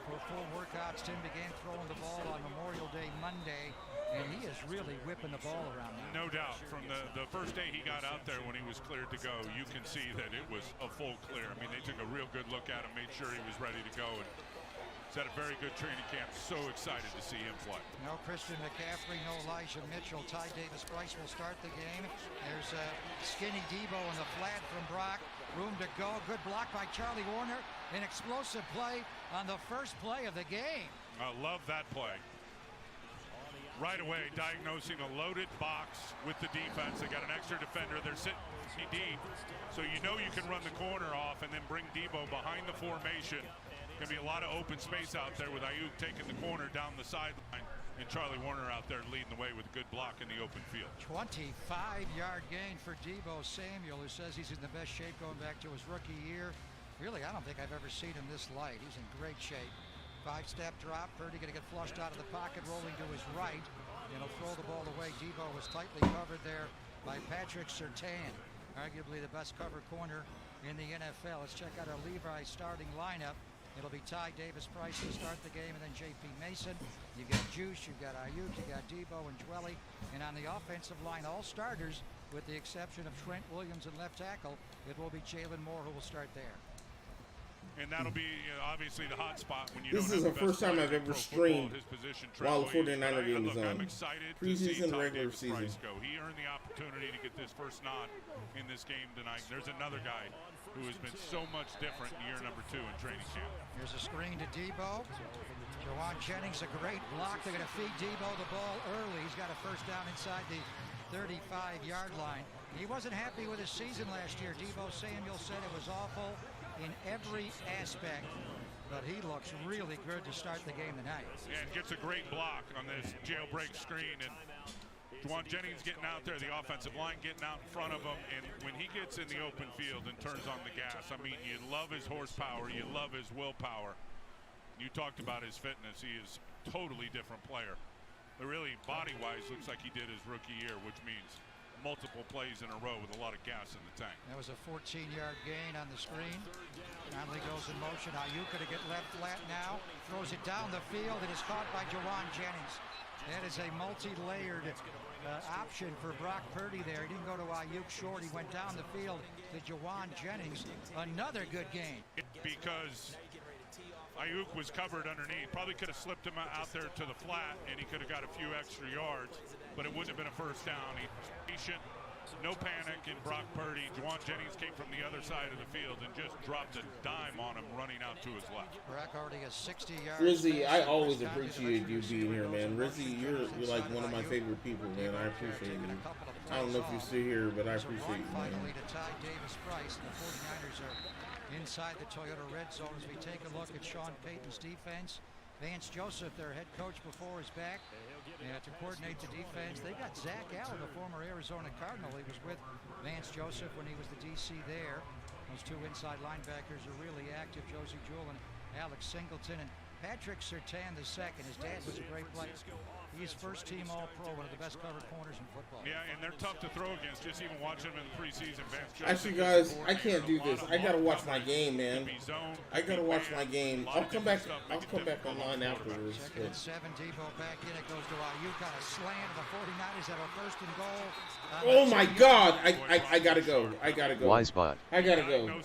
for full workouts. Tim began throwing the ball on Memorial Day Monday, and he is really whipping the ball around now. No doubt. From the first day he got out there when he was cleared to go, you can see that it was a full clear. I mean, they took a real good look at him, made sure he was ready to go, and he's had a very good training camp. So excited to see him play. No Christian McCaffrey, no Elijah Mitchell. Ty Davis-Price will start the game. There's Skinny Debo in the flat from Brock. Room to go. Good block by Charlie Warner. An explosive play on the first play of the game. I love that play. right away diagnosing a loaded box with the defense. They got an extra defender. They're sitting deep, so you know you can run the corner off and then bring Debo behind the formation. Going to be a lot of open space out there with Ayuk taking the corner down the sideline and Charlie Warner out there leading the way with a good block in the open field. 25-yard gain for Debo Samuel, who says he's in the best shape going back to his rookie year. Really, I don't think I've ever seen him this light. He's in great shape. 5-step drop. Purdy going to get flushed out of the pocket, rolling to his right. And he'll throw the ball away. Debo was tightly covered there by Patrick Surtain, arguably the best cover corner in the NFL. Let's check out our Levi starting lineup. It'll be Ty Davis-Price to start the game, and then J.P. Mason. You've got Juice, you've got Ayuk, you've got Debo and Dwelly. And on the offensive line, all starters, with the exception of Trent Williams and left tackle, it will be Jalen Moore who will start there. And that'll be obviously the hot spot when you This is the first time I've ever streamed while the 49er game is on. Preseason, regular season. He earned the opportunity to get this first nod in this game tonight. There's another guy who has been so much different in year number 2 in training camp. Here's a screen to Debo. Jawan Jennings, a great block. They're going to feed Debo the ball early. He's got a first down inside the 35-yard line. He wasn't happy with his season last year. Debo Samuel said it was awful in every aspect, but he looks really good to start the game tonight. And gets a great block on this jailbreak screen, and Juwan Jennings getting out there, the offensive line getting out in front of him, and when he gets in the open field and turns on the gas, I mean, you love his horsepower, you love his willpower. You talked about his fitness. He is a totally different player. But really, body-wise, looks like he did his rookie year, which means multiple plays in a row with a lot of gas in the tank. That was a 14-yard gain on the screen. Conley goes in motion. Ayuk going to get left flat now. Throws it down the field. It is caught by Jawan Jennings. That is a multi-layered option for Brock Purdy there. He didn't go to Ayuk short. He went down the field to Jawan Jennings. Another good game. Because Ayuk was covered underneath. Probably could have slipped him out there to the flat, and he could have got a few extra yards, but it wouldn't have been a first down. He was patient, no panic in Brock Purdy. Juwan Jennings came from the other side of the field and just dropped a dime on him running out to his left. Brock already has 60 yards. Rizzy, I always appreciate you being here, man. Rizzy, you're like one of my favorite people, man. I appreciate you. I don't know if you're still here, but I appreciate you, man. Finally to Ty Davis-Price, the 49ers are inside the Toyota red zone as we take a look at Sean Payton's defense. Vance Joseph, their head coach, before is back to coordinate the defense. They got Zach Allen, the former Arizona Cardinal. He was with Vance Joseph when he was the DC there. Those two inside linebackers are really active, Josie Jewell and Alex Singleton. And Patrick Surtain II, his dad was a great player. He's first-team All-Pro, one of the best cover corners in football. Yeah, and they're tough to throw against, just even watching them in the preseason. Actually, guys, I can't do this. I gotta watch my game, man. I gotta watch my game. I'll come back online afterwards. Second and 7, Debo back in. It goes to Ayuk on a slant. The 49ers have a first and goal. Oh my God! I gotta go. I gotta go. Wise bot. I gotta go.